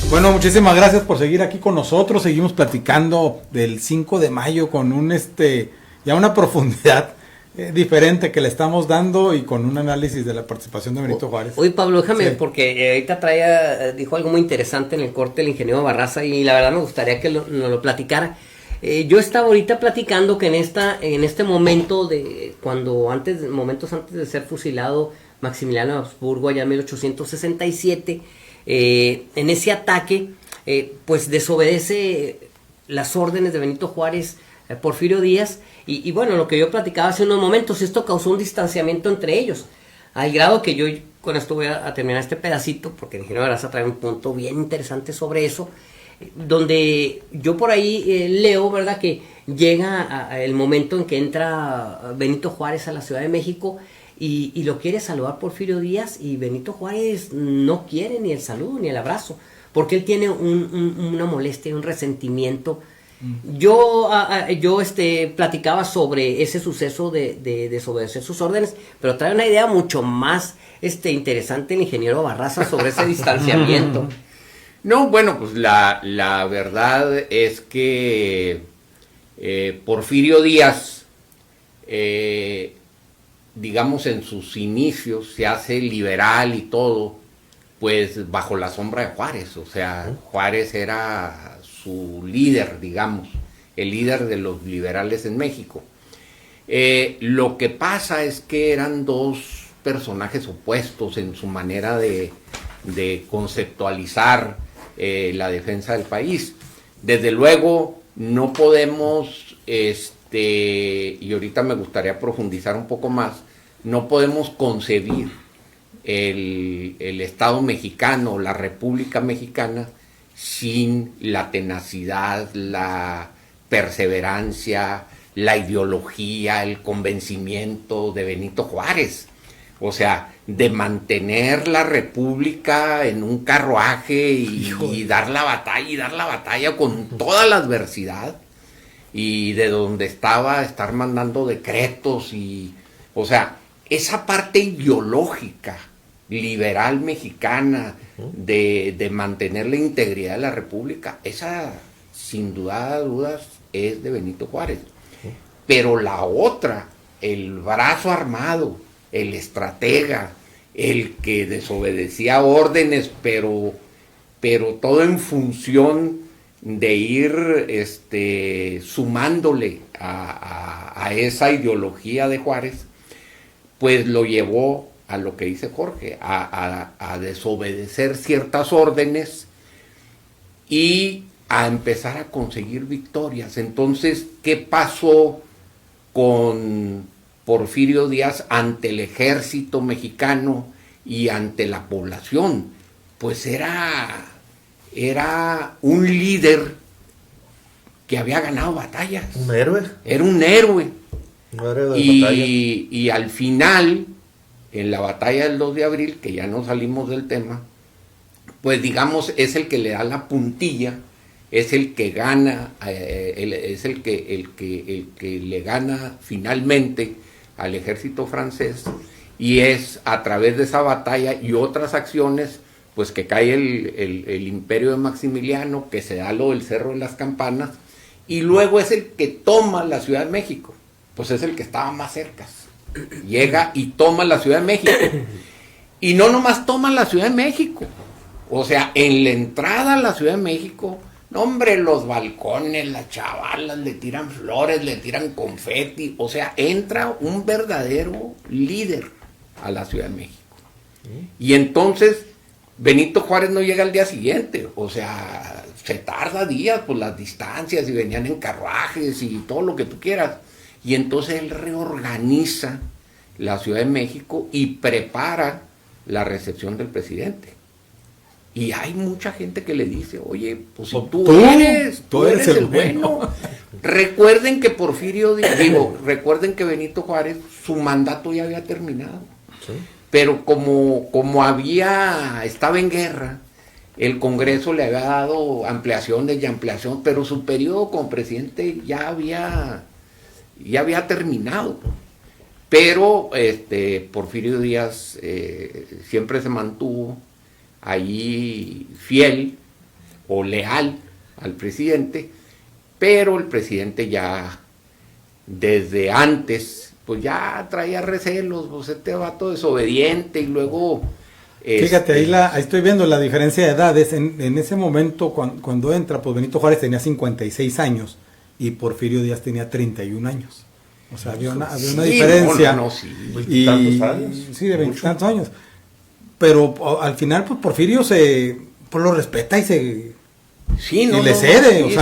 Bueno, muchísimas gracias por seguir aquí con nosotros. Seguimos platicando del 5 de mayo con ya una profundidad diferente que le estamos dando y con un análisis de la participación de Benito Juárez. Oye, Pablo, déjame, sí, porque ahorita dijo algo muy interesante en el corte el ingeniero Barraza y la verdad me gustaría que nos lo platicara. Yo estaba ahorita platicando que en este momento momentos antes de ser fusilado Maximiliano de Habsburgo allá en 1867, en ese ataque, pues desobedece las órdenes de Benito Juárez, Porfirio Díaz, y bueno, lo que yo platicaba hace unos momentos, esto causó un distanciamiento entre ellos, al grado que yo con esto voy a terminar este pedacito, porque el ingeniero Barraza trae un punto bien interesante sobre eso, donde yo por ahí leo, ¿verdad?, que llega el momento en que entra Benito Juárez a la Ciudad de México y lo quiere saludar Porfirio Díaz, y Benito Juárez no quiere ni el saludo ni el abrazo, porque él tiene una molestia, un resentimiento. Yo platicaba sobre ese suceso de desobedecer sus órdenes, pero trae una idea mucho más interesante el ingeniero Barraza sobre ese distanciamiento. No, bueno, pues la verdad es que Porfirio Díaz, digamos en sus inicios, se hace liberal y todo, pues bajo la sombra de Juárez. O sea, Juárez era su líder, digamos, el líder de los liberales en México. Lo que pasa es que eran dos personajes opuestos en su manera de conceptualizar la defensa del país. Desde luego no podemos, y ahorita me gustaría profundizar un poco más, no podemos concebir el Estado mexicano, la República Mexicana, sin la tenacidad, la perseverancia, la ideología, el convencimiento de Benito Juárez. O sea, de mantener la República en un carruaje y dar la batalla con toda la adversidad, y de donde estar mandando decretos, o sea, esa parte ideológica liberal mexicana de mantener la integridad de la República, esa sin dudas es de Benito Juárez. Pero la otra, el brazo armado, el estratega, el que desobedecía órdenes, pero todo en función de ir sumándole a esa ideología de Juárez, pues lo llevó a lo que dice Jorge, a desobedecer ciertas órdenes y a empezar a conseguir victorias. Entonces, ¿qué pasó con Porfirio Díaz ante el ejército mexicano y ante la población? Pues era un líder que había ganado batallas. Un héroe. Era un héroe. Un héroe de batalla. Y al final, en la batalla del 2 de abril, que ya no salimos del tema, pues digamos, es el que le da la puntilla, es el que gana, es el que le gana finalmente al ejército francés, y es a través de esa batalla y otras acciones, pues que cae el imperio de Maximiliano, que se da lo del Cerro de las Campanas, y luego es el que toma la Ciudad de México, pues es el que estaba más cerca. Llega y toma la Ciudad de México. Y no nomás toma la Ciudad de México. O sea, en la entrada a la Ciudad de México, no, hombre, los balcones, las chavalas le tiran flores, le tiran confeti. O sea, entra un verdadero líder a la Ciudad de México. Y entonces Benito Juárez no llega al día siguiente. O sea, se tarda días por las distancias, y venían en carruajes y todo lo que tú quieras. Y entonces él reorganiza la Ciudad de México y prepara la recepción del presidente. Y hay mucha gente que le dice, oye, pues si tú eres el bueno. Recuerden que recuerden que Benito Juárez, su mandato ya había terminado. ¿Sí? Pero como estaba en guerra, el Congreso le había dado ampliaciones y ampliación, pero su periodo como presidente ya había terminado. Pero Porfirio Díaz siempre se mantuvo ahí fiel o leal al presidente, pero el presidente ya desde antes pues ya traía recelos, pues este vato desobediente y luego... Fíjate, ahí estoy viendo la diferencia de edades. En ese momento, cuando entra, pues Benito Juárez tenía 56 y Porfirio Díaz tenía 31 años. O sea, había una diferencia. Sí, de 20 tantos años. Pero al final, pues Porfirio lo respeta y le cede.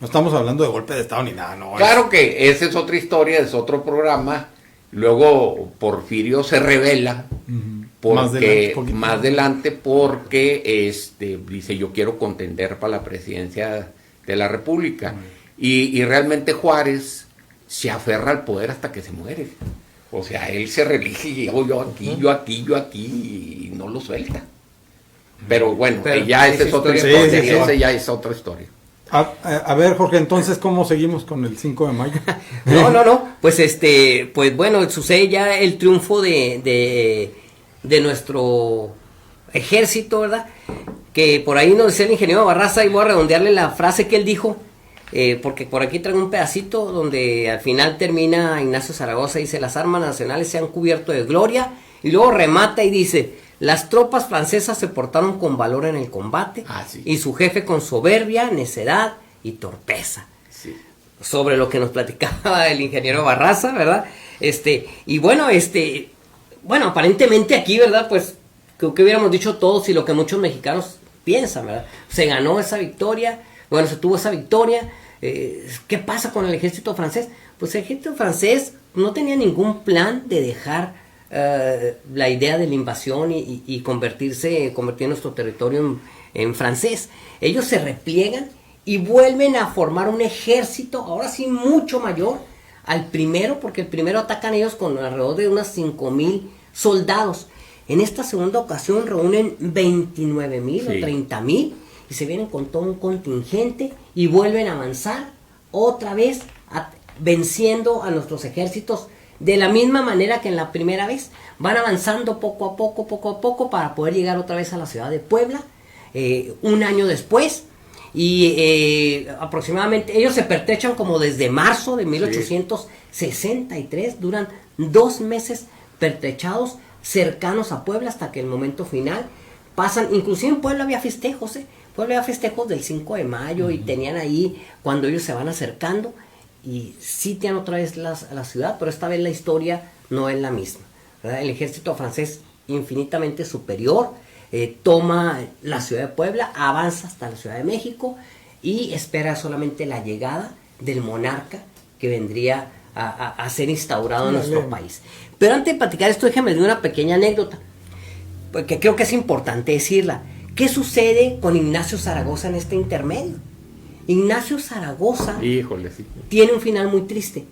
No estamos hablando de golpe de Estado ni nada. No, claro que esa es otra historia, es otro programa. Luego Porfirio se revela. Porque más adelante porque dice yo quiero contender para la presidencia de la República y realmente Juárez se aferra al poder hasta que se muere, o sea él se reelige y yo aquí y no lo suelta, pero bueno, ya esa es otra historia, esa ya es otra historia. A ver, Jorge, entonces ¿cómo seguimos con el 5 de mayo? No, pues pues bueno, sucede ya el triunfo de nuestro ejército, ¿verdad? Que por ahí nos decía el ingeniero Barraza, y voy a redondearle la frase que él dijo, porque por aquí traigo un pedacito donde al final termina Ignacio Zaragoza, dice: las armas nacionales se han cubierto de gloria, y luego remata y dice: las tropas francesas se portaron con valor en el combate, y su jefe con soberbia, necedad y torpeza. Sí. Sobre lo que nos platicaba el ingeniero Barraza, ¿verdad? Y bueno, bueno, aparentemente aquí, ¿verdad? Pues, creo que hubiéramos dicho todos y lo que muchos mexicanos piensan, ¿verdad? Se ganó esa victoria, bueno, se tuvo esa victoria. ¿Qué pasa con el ejército francés? Pues el ejército francés no tenía ningún plan de dejar la idea de la invasión y convertir nuestro territorio en francés. Ellos se repliegan y vuelven a formar un ejército, ahora sí mucho mayor al primero, porque el primero atacan ellos con alrededor de unas 5,000 soldados. En esta segunda ocasión reúnen 29,000 o 30,000 y se vienen con todo un contingente y vuelven a avanzar otra vez, venciendo a nuestros ejércitos de la misma manera que en la primera vez. Van avanzando poco a poco para poder llegar otra vez a la ciudad de Puebla, un año después. Y aproximadamente ellos se pertrechan como desde marzo de 1863, duran 2 meses pertrechados cercanos a Puebla hasta que el momento final pasan. Inclusive en Puebla había festejos, Puebla había festejos del 5 de mayo y tenían ahí, cuando ellos se van acercando y sitian otra vez la ciudad, pero esta vez la historia no es la misma, ¿verdad? El ejército francés infinitamente superior toma la ciudad de Puebla, avanza hasta la Ciudad de México y espera solamente la llegada del monarca que vendría a ser instaurado en nuestro país. Pero antes de platicar esto, déjame dar una pequeña anécdota, porque creo que es importante decirla. ¿Qué sucede con Ignacio Zaragoza en este intermedio? Ignacio Zaragoza tiene un final muy triste.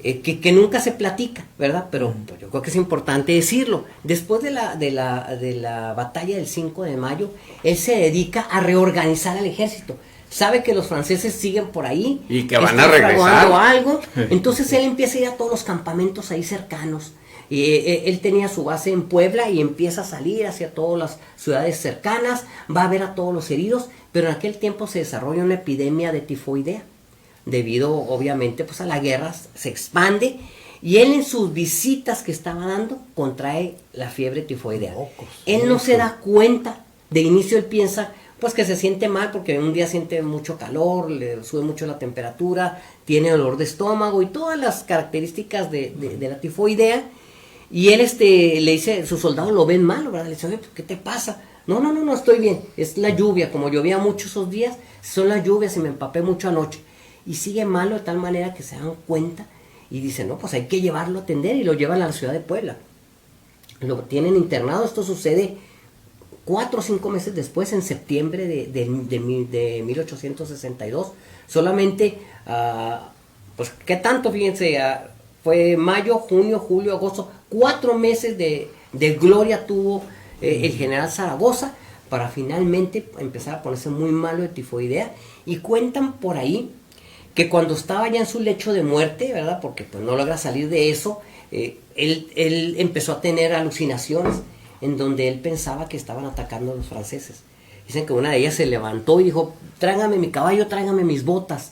Que nunca se platica, ¿verdad? Pero yo creo que es importante decirlo. Después de la batalla del 5 de mayo, él se dedica a reorganizar al ejército. Sabe que los franceses siguen por ahí y que van a regresar algo. Entonces él empieza a ir a todos los campamentos ahí cercanos. Él tenía su base en Puebla y empieza a salir hacia todas las ciudades cercanas, va a ver a todos los heridos, pero en aquel tiempo se desarrolla una epidemia de tifoidea. Debido obviamente pues a la guerra se expande y él en sus visitas que estaba dando contrae la fiebre tifoidea. Él no se da cuenta, de inicio él piensa pues que se siente mal porque un día siente mucho calor, le sube mucho la temperatura, tiene dolor de estómago y todas las características de la tifoidea, y él le dice, sus soldados lo ven mal, ¿verdad? Le dice: oye, ¿qué te pasa? No, estoy bien, es la lluvia, como llovía mucho esos días, son las lluvias y me empapé mucho anoche. Y sigue malo de tal manera que se dan cuenta y dicen: no, pues hay que llevarlo a atender, y lo llevan a la ciudad de Puebla. Lo tienen internado. Esto sucede 4 o 5 meses después, en septiembre de 1862, solamente, pues, ¿qué tanto? Fíjense, fue mayo, junio, julio, agosto, 4 meses de gloria tuvo el general Zaragoza, para finalmente empezar a ponerse muy malo de tifoidea. Y cuentan por ahí que cuando estaba ya en su lecho de muerte, ¿verdad? Porque pues no logra salir de eso, él empezó a tener alucinaciones en donde él pensaba que estaban atacando a los franceses. Dicen que una de ellas se levantó y dijo: tráigame mi caballo, tráigame mis botas,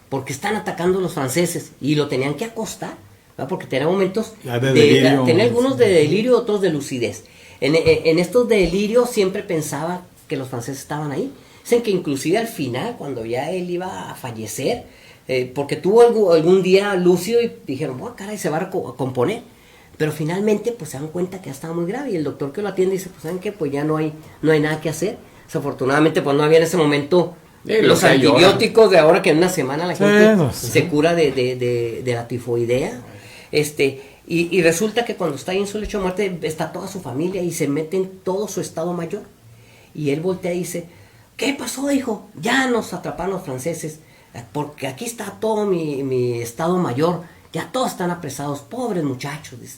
porque están atacando a los franceses. Y lo tenían que acostar, ¿verdad? Porque tenía momentos tenía algunos de delirio, otros de lucidez. En estos delirios siempre pensaba que los franceses estaban ahí. Dicen que inclusive al final, cuando ya él iba a fallecer, porque tuvo algún día lúcido y dijeron: bueno, caray, se va a componer. Pero finalmente pues se dan cuenta que ya estaba muy grave, y el doctor que lo atiende dice: pues ¿saben qué? Pues ya no hay nada que hacer. Desafortunadamente pues no había en ese momento los antibióticos de ahora, que en una semana la gente se cura de la tifoidea. Y resulta que cuando está ahí en su lecho de muerte está toda su familia y se mete en todo su estado mayor. Y él voltea y dice: ¿qué pasó, hijo? Ya nos atraparon los franceses, porque aquí está todo mi estado mayor, ya todos están apresados, pobres muchachos, dice.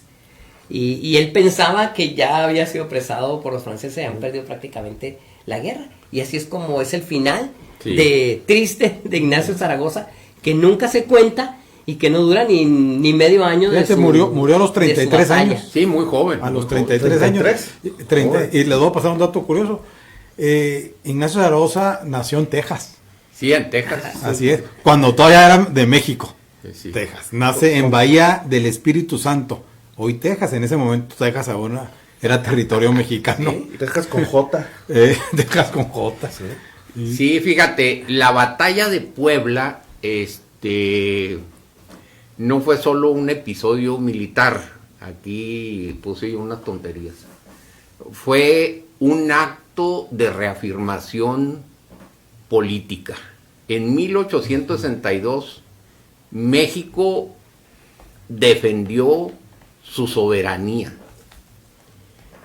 Y él pensaba que ya había sido apresado por los franceses, han perdido prácticamente la guerra. Y así es como es el final triste de Ignacio Zaragoza, que nunca se cuenta y que no dura ni medio año. Murió a los 33 años. Sí, muy joven. A los 33 años. Y les voy a pasar un dato curioso. Ignacio Zaragoza nació en Texas. Sí, en Texas. Así es. Cuando todavía era de México. Sí. Texas. Nace en Bahía del Espíritu Santo. Hoy Texas, en ese momento Texas ahora era territorio mexicano. Sí, Texas con J. Texas con J. Sí, fíjate, la batalla de Puebla, no fue solo un episodio militar. Aquí puse unas tonterías. Fue un acto de reafirmación política. En 1862, México defendió su soberanía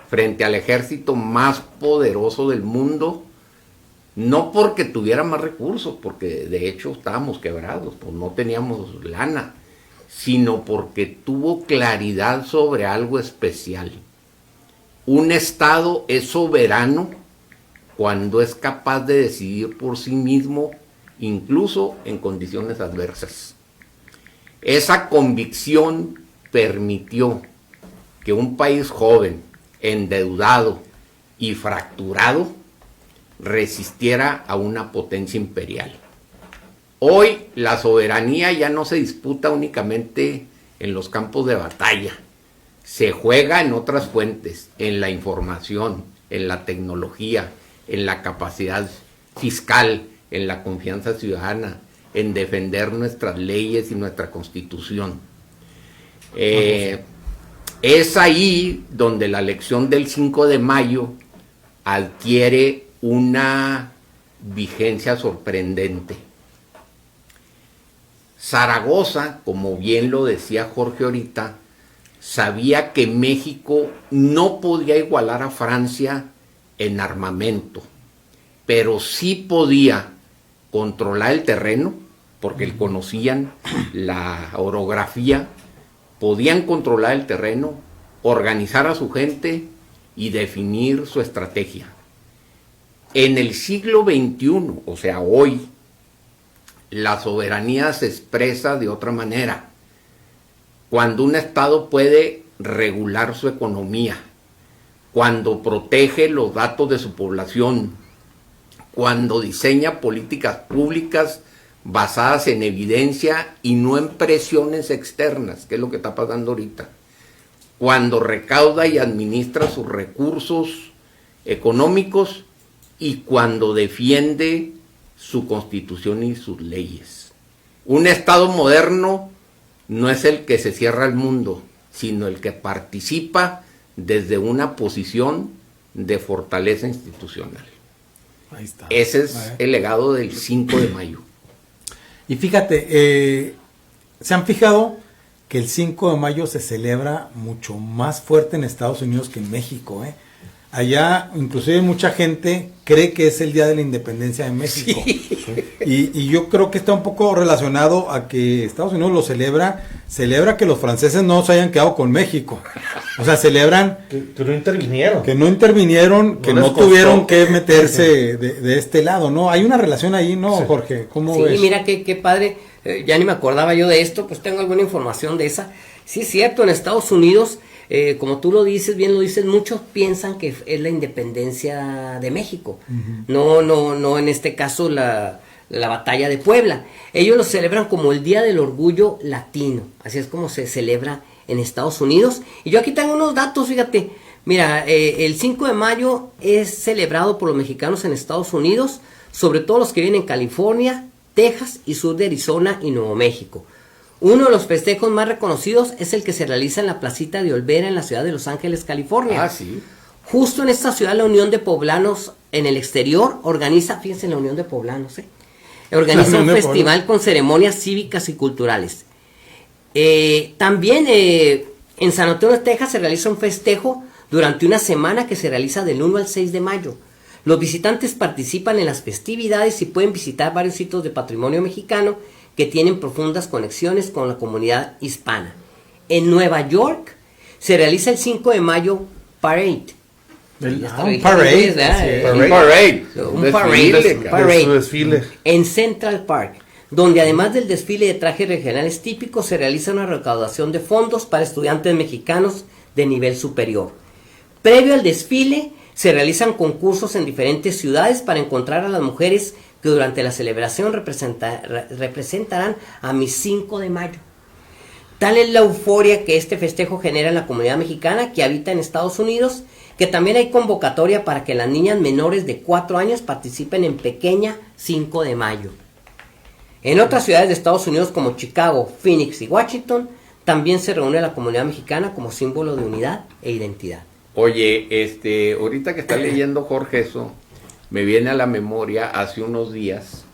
frente al ejército más poderoso del mundo, no porque tuviera más recursos, porque de hecho estábamos quebrados, pues no teníamos lana, sino porque tuvo claridad sobre algo especial. Un Estado es soberano cuando es capaz de decidir por sí mismo, incluso en condiciones adversas. Esa convicción permitió que un país joven, endeudado y fracturado resistiera a una potencia imperial. Hoy la soberanía ya no se disputa únicamente en los campos de batalla, se juega en otras fuentes, en la información, en la tecnología, en la capacidad fiscal, en la confianza ciudadana, en defender nuestras leyes y nuestra constitución. Es ahí donde la elección del 5 de mayo adquiere una vigencia sorprendente. Zaragoza, como bien lo decía Jorge ahorita, sabía que México no podía igualar a Francia en armamento, pero sí podía controlar el terreno, porque conocían la orografía, podían controlar el terreno, organizar a su gente y definir su estrategia. En el siglo XXI, o sea, hoy, la soberanía se expresa de otra manera. Cuando un Estado puede regular su economía, cuando protege los datos de su población, cuando diseña políticas públicas basadas en evidencia y no en presiones externas, que es lo que está pasando ahorita. Cuando recauda y administra sus recursos económicos y cuando defiende su constitución y sus leyes. Un Estado moderno no es el que se cierra al mundo, sino el que participa desde una posición de fortaleza institucional. Ahí está. Ese es el legado del 5 de mayo. Y fíjate, se han fijado que el 5 de mayo se celebra mucho más fuerte en Estados Unidos que en México. allá inclusive mucha gente cree que es el Día de la Independencia de México. Sí. Y yo creo que está un poco relacionado a que Estados Unidos lo celebra que los franceses no se hayan quedado con México. O sea, celebran que no intervinieron. Que no tuvieron que meterse de este lado, ¿no? Hay una relación ahí, ¿no, sí. Jorge? ¿Cómo ves? Sí, mira qué padre, ya ni me acordaba yo de esto, pues tengo alguna información de esa. Sí, es cierto, en Estados Unidos, como tú lo dices, bien lo dices, muchos piensan que es la independencia de México. Uh-huh. No en este caso la batalla de Puebla. Ellos lo celebran como el Día del Orgullo Latino, así es como se celebra en Estados Unidos. Y yo aquí tengo unos datos, fíjate, mira, el 5 de mayo es celebrado por los mexicanos en Estados Unidos, sobre todo los que viven en California, Texas y sur de Arizona y Nuevo México. Uno de los festejos más reconocidos es el que se realiza en la placita de Olvera en la ciudad de Los Ángeles, California. Ah, sí. Justo en esta ciudad la Unión de Poblanos en el exterior organiza, fíjense, la Unión de Poblanos, organiza un festival con ceremonias cívicas y culturales. También en San Antonio, Texas se realiza un festejo durante una semana que se realiza del 1 al 6 de mayo. Los visitantes participan en las festividades y pueden visitar varios sitios de patrimonio mexicano que tienen profundas conexiones con la comunidad hispana. En Nueva York se realiza el 5 de mayo Parade. Un desfile en Central Park, donde además del desfile de trajes regionales típicos se realiza una recaudación de fondos para estudiantes mexicanos de nivel superior. Previo al desfile se realizan concursos en diferentes ciudades para encontrar a las mujeres que durante la celebración representarán a mi 5 de mayo. Tal es la euforia que este festejo genera en la comunidad mexicana que habita en Estados Unidos, que también hay convocatoria para que las niñas menores de 4 años participen en Pequeña 5 de mayo. En otras ciudades de Estados Unidos como Chicago, Phoenix y Washington, también se reúne la comunidad mexicana como símbolo de unidad e identidad. Oye, ahorita que está leyendo Jorge eso, me viene a la memoria, hace unos días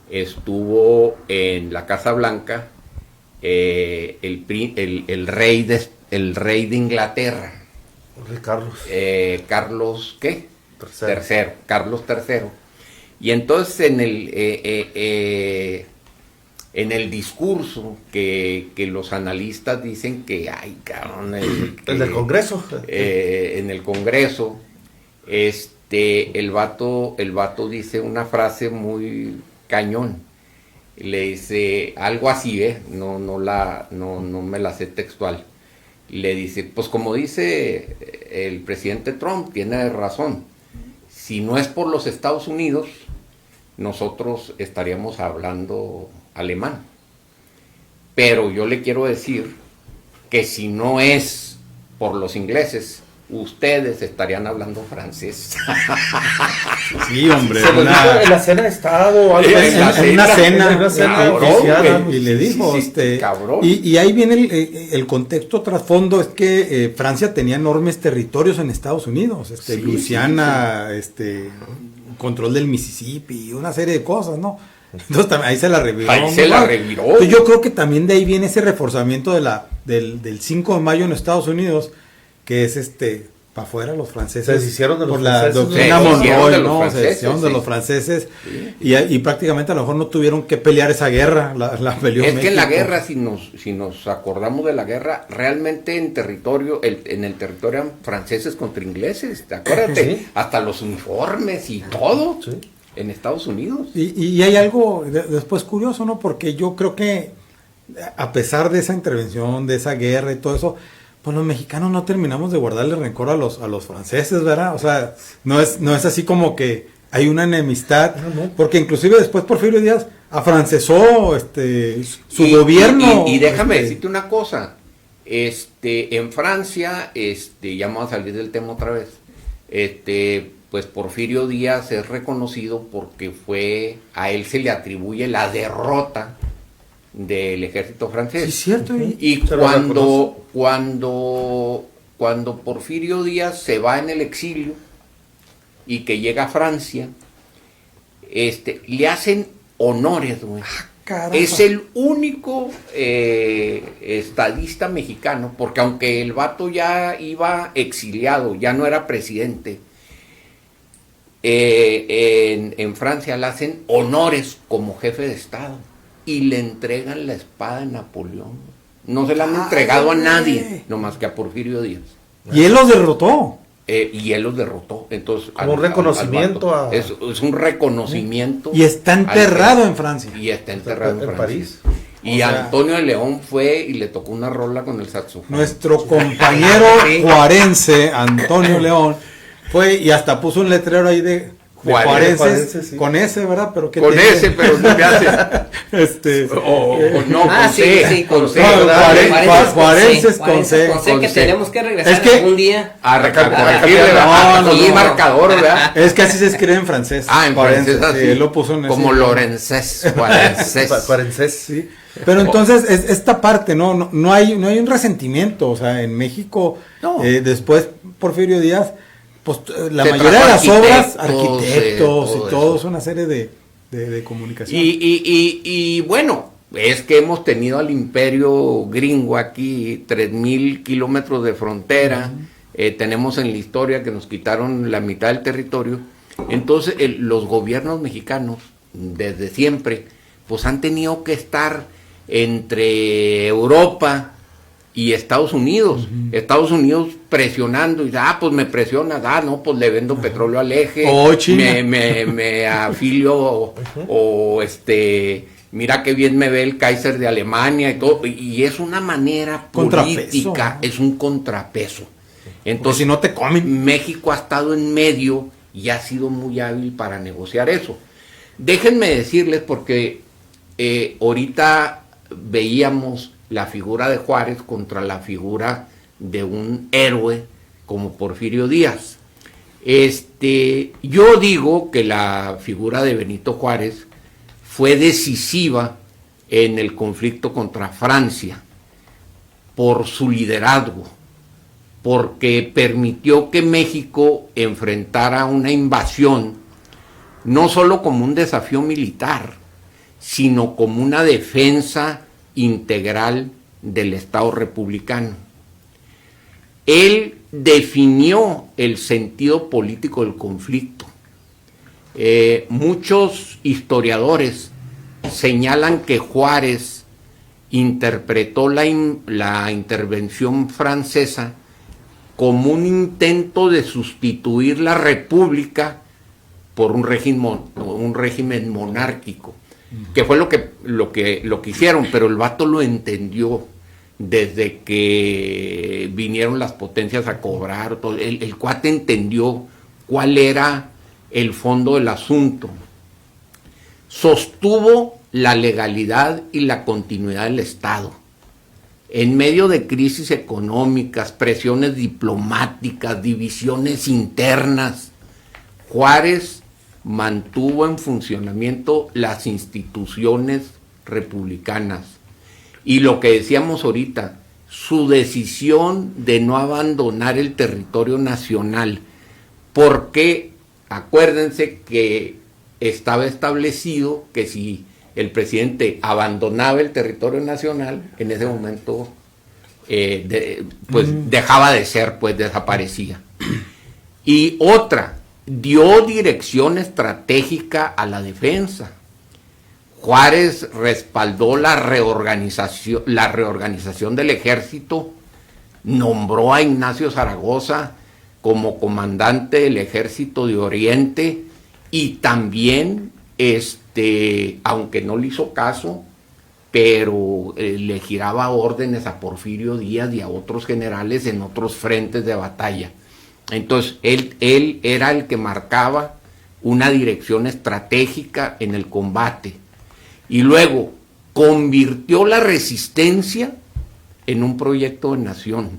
estuvo en la Casa Blanca el rey de Inglaterra. Carlos. Carlos, ¿qué? Tercero. Carlos III. Y entonces en el discurso que los analistas dicen que, ay, cabrón, el del Congreso. En el Congreso, el vato dice una frase muy cañón. Le dice algo así, no me la sé textual. Le dice, pues como dice el presidente Trump, tiene razón. Si no es por los Estados Unidos, nosotros estaríamos hablando alemán. Pero yo le quiero decir que si no es por los ingleses, ustedes estarían hablando francés. Sí, hombre. En la cena de Estado. En una cena cabrón, y le dijo, cabrón. Y ahí viene el contexto trasfondo, es que Francia tenía enormes territorios en Estados Unidos, Luisiana, control del Mississippi, una serie de cosas, ¿no? Entonces ahí se la reviró. Entonces, yo creo que también de ahí viene ese reforzamiento del 5 de mayo en Estados Unidos, que es para afuera los franceses se deshicieron de los por franceses, la doctrina Monroe, ¿no? Se deshicieron de los franceses, sí. y prácticamente a lo mejor no tuvieron que pelear esa guerra, la peleó es México. Que en la guerra, si nos acordamos de la guerra, realmente en el territorio eran franceses contra ingleses, acuérdate, sí. Hasta los uniformes y todo, sí. En Estados Unidos. Y hay algo después curioso, ¿no? Porque yo creo que a pesar de esa intervención, de esa guerra y todo eso, pues los mexicanos no terminamos de guardarle rencor a los franceses, ¿verdad? O sea, no es así como que hay una enemistad, porque inclusive después Porfirio Díaz afrancesó su gobierno. Y déjame decirte una cosa, en Francia, ya vamos a salir del tema otra vez, pues Porfirio Díaz es reconocido porque a él se le atribuye la derrota del ejército francés. Sí, cierto. Y cuando Porfirio Díaz se va en el exilio y que llega a Francia, le hacen honores, güey. caramba. Es el único estadista mexicano, porque aunque el vato ya iba exiliado, ya no era presidente, en Francia le hacen honores como jefe de Estado y le entregan la espada de Napoleón. No se la han entregado a nadie, nomás que a Porfirio Díaz. Y él los derrotó. Y él los derrotó. Entonces, como un reconocimiento es un reconocimiento. Y está enterrado en Francia. Y está enterrado en Francia. París. Y Antonio de León fue y le tocó una rola con el saxofón. Nuestro compañero juarense, Antonio León, fue y hasta puso un letrero ahí de juarenses, sí. Con ese, ¿verdad? Pero con ese, pero no me hace. No, con C. Con C. Juarenses con C. Con C, que tenemos que regresar es que, algún día. A corregirle, no, marcador, ¿verdad? Es que así se escribe en francés. En francés así. Sí, lo puso en como Lorenzés, Juarenses. Sí. Pero entonces, esta parte, no hay un resentimiento, o sea, en México, después Porfirio Díaz, pues la mayoría de las obras, arquitectos y todos, una serie de comunicación. Y bueno, es que hemos tenido al imperio gringo aquí, 3,000 kilómetros de frontera, tenemos en la historia que nos quitaron la mitad del territorio, entonces los gobiernos mexicanos, desde siempre, pues han tenido que estar entre Europa y Estados Unidos, Estados Unidos presionando, y pues me presiona, no, pues le vendo petróleo al eje, me afilio, o mira qué bien me ve el Kaiser de Alemania y todo, y es una manera política, es un contrapeso. Entonces, si no te comen. México ha estado en medio y ha sido muy hábil para negociar eso. Déjenme decirles, porque ahorita veíamos la figura de Juárez contra la figura de un héroe como Porfirio Díaz. Yo digo que la figura de Benito Juárez fue decisiva en el conflicto contra Francia por su liderazgo, porque permitió que México enfrentara una invasión no solo como un desafío militar, sino como una defensa integral del Estado republicano. Él definió el sentido político del conflicto. Muchos historiadores señalan que Juárez interpretó la intervención francesa como un intento de sustituir la república por un régimen monárquico, que fue lo que hicieron, pero el vato lo entendió desde que vinieron las potencias a cobrar, todo. El cuate entendió cuál era el fondo del asunto. Sostuvo la legalidad y la continuidad del Estado. En medio de crisis económicas, presiones diplomáticas, divisiones internas, Juárez mantuvo en funcionamiento las instituciones republicanas. Y lo que decíamos ahorita, su decisión de no abandonar el territorio nacional, porque acuérdense que estaba establecido que si el presidente abandonaba el territorio nacional, en ese momento dejaba de ser, desaparecía. Y otra, dio dirección estratégica a la defensa. Juárez respaldó la reorganización del ejército, nombró a Ignacio Zaragoza como comandante del Ejército de Oriente y también, aunque no le hizo caso, pero le giraba órdenes a Porfirio Díaz y a otros generales en otros frentes de batalla. Entonces, él era el que marcaba una dirección estratégica en el combate. Y luego convirtió la resistencia en un proyecto de nación.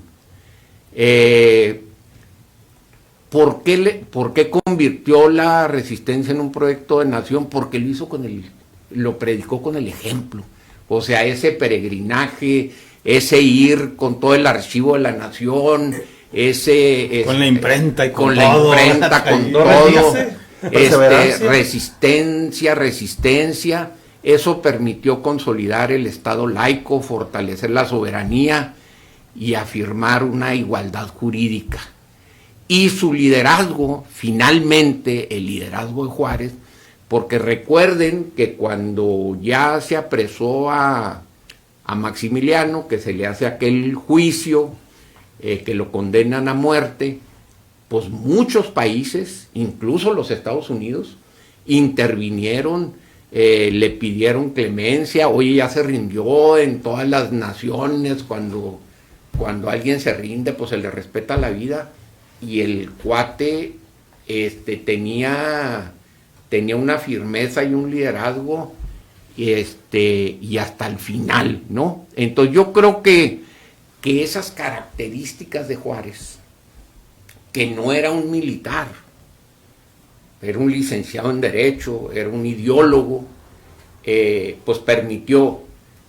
¿Por qué convirtió la resistencia en un proyecto de nación? Porque lo predicó con el ejemplo. O sea, ese peregrinaje, ese ir con todo el archivo de la nación, con la imprenta y con todo. Resistencia. Eso permitió consolidar el Estado laico, fortalecer la soberanía y afirmar una igualdad jurídica. Y su liderazgo, finalmente el liderazgo de Juárez, porque recuerden que cuando ya se apresó a Maximiliano, que se le hace aquel juicio, que lo condenan a muerte, pues muchos países, incluso los Estados Unidos, intervinieron, le pidieron clemencia. Oye, ya se rindió en todas las naciones, cuando alguien se rinde, pues se le respeta la vida, y el cuate tenía una firmeza y un liderazgo, y hasta el final, ¿no? Entonces yo creo que esas características de Juárez, que no era un militar, era un licenciado en Derecho, era un ideólogo, pues permitió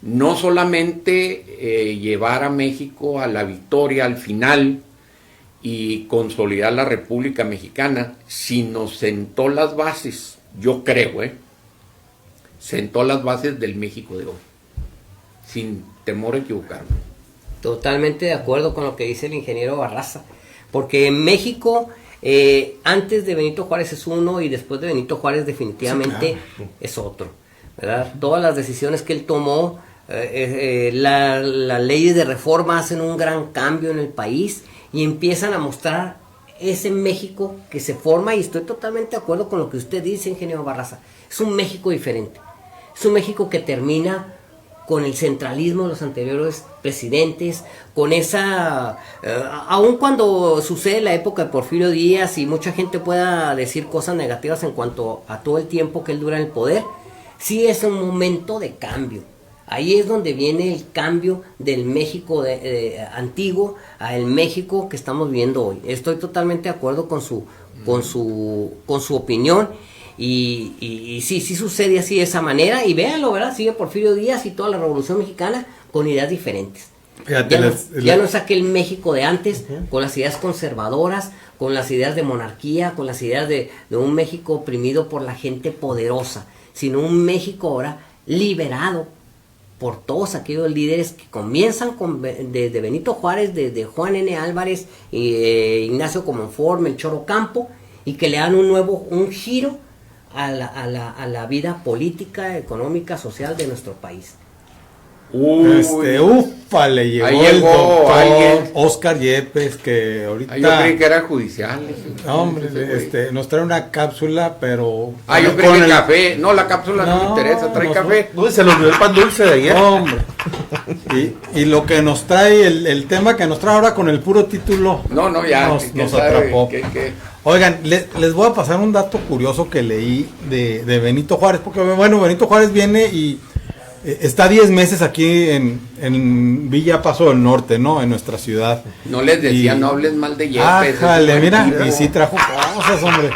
no solamente llevar a México a la victoria al final y consolidar la República Mexicana, sino sentó las bases, yo creo, sentó las bases del México de hoy, sin temor a equivocarme. Totalmente de acuerdo con lo que dice el ingeniero Barraza, porque en México, antes de Benito Juárez es uno y después de Benito Juárez definitivamente es otro, ¿verdad? Todas las decisiones que él tomó, las leyes de reforma hacen un gran cambio en el país y empiezan a mostrar ese México que se forma, y estoy totalmente de acuerdo con lo que usted dice, ingeniero Barraza. Es un México diferente, es un México que termina con el centralismo de los anteriores presidentes, con esa, aun cuando sucede la época de Porfirio Díaz y mucha gente pueda decir cosas negativas en cuanto a todo el tiempo que él dura en el poder, sí es un momento de cambio. Ahí es donde viene el cambio del México antiguo a el México que estamos viviendo hoy. Estoy totalmente de acuerdo con su opinión. Y sí sucede así de esa manera, y véanlo, ¿verdad? Sigue Porfirio Díaz y toda la Revolución Mexicana con ideas diferentes. Fíjate, ya no es aquel México de antes, con las ideas conservadoras, con las ideas de monarquía, con las ideas de un México oprimido por la gente poderosa, sino un México ahora liberado por todos aquellos líderes que comienzan desde Benito Juárez, desde Juan N. Álvarez, Ignacio Comonfort, Melchor Ocampo, y que le dan un giro a la vida política, económica, social de nuestro país. Le llegó el doctor Oscar Yepes, que ahorita... Yo creí que era judicial. No, hombre, nos trae una cápsula, pero... yo creí que café. No, la cápsula no me interesa, trae café. No, se nos olvidó el pan dulce de ayer. No, hombre. Y lo que nos trae, el tema que nos trae ahora con el puro título... ya. Nos atrapó. Oigan, les voy a pasar un dato curioso que leí de Benito Juárez, porque bueno, Benito Juárez viene y está 10 meses aquí en Villa Paso del Norte, ¿no? En nuestra ciudad. No les decía, no hables mal de Yepes. Ájale, mira, y sí trajo cosas, hombre.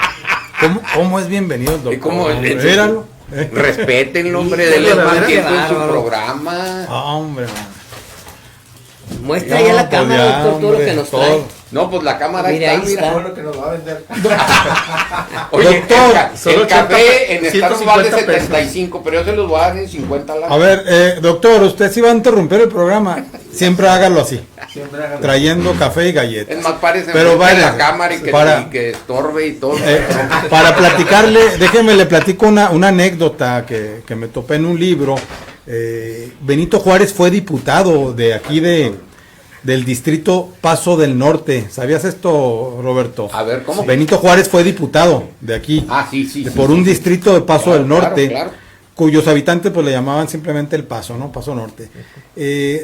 ¿Cómo es bienvenido el doctor? ¿Cómo míralo. Respétenlo, hombre, denle más tiempo en su programa. Hombre, muestra ahí a la cámara, doctor, todo lo que nos trae. No, pues la cámara mira, está, ahí lo que nos va a vender. Oye, doctor, el café en Estados vale 75, pero yo se los voy a dar en 50 la. A ver, doctor, usted sí va a interrumpir el programa. Siempre hágalo así. Trayendo café y galletas. Es más, parece pero vaya, la cámara y que estorbe y todo. Para platicarle, déjeme le platico una anécdota que me topé en un libro. Benito Juárez fue diputado de aquí del distrito Paso del Norte. ¿Sabías esto, Roberto? A ver, ¿cómo? Benito Juárez fue diputado de aquí. Por un distrito de Paso del Norte, cuyos habitantes pues le llamaban simplemente el Paso, ¿no? Paso Norte.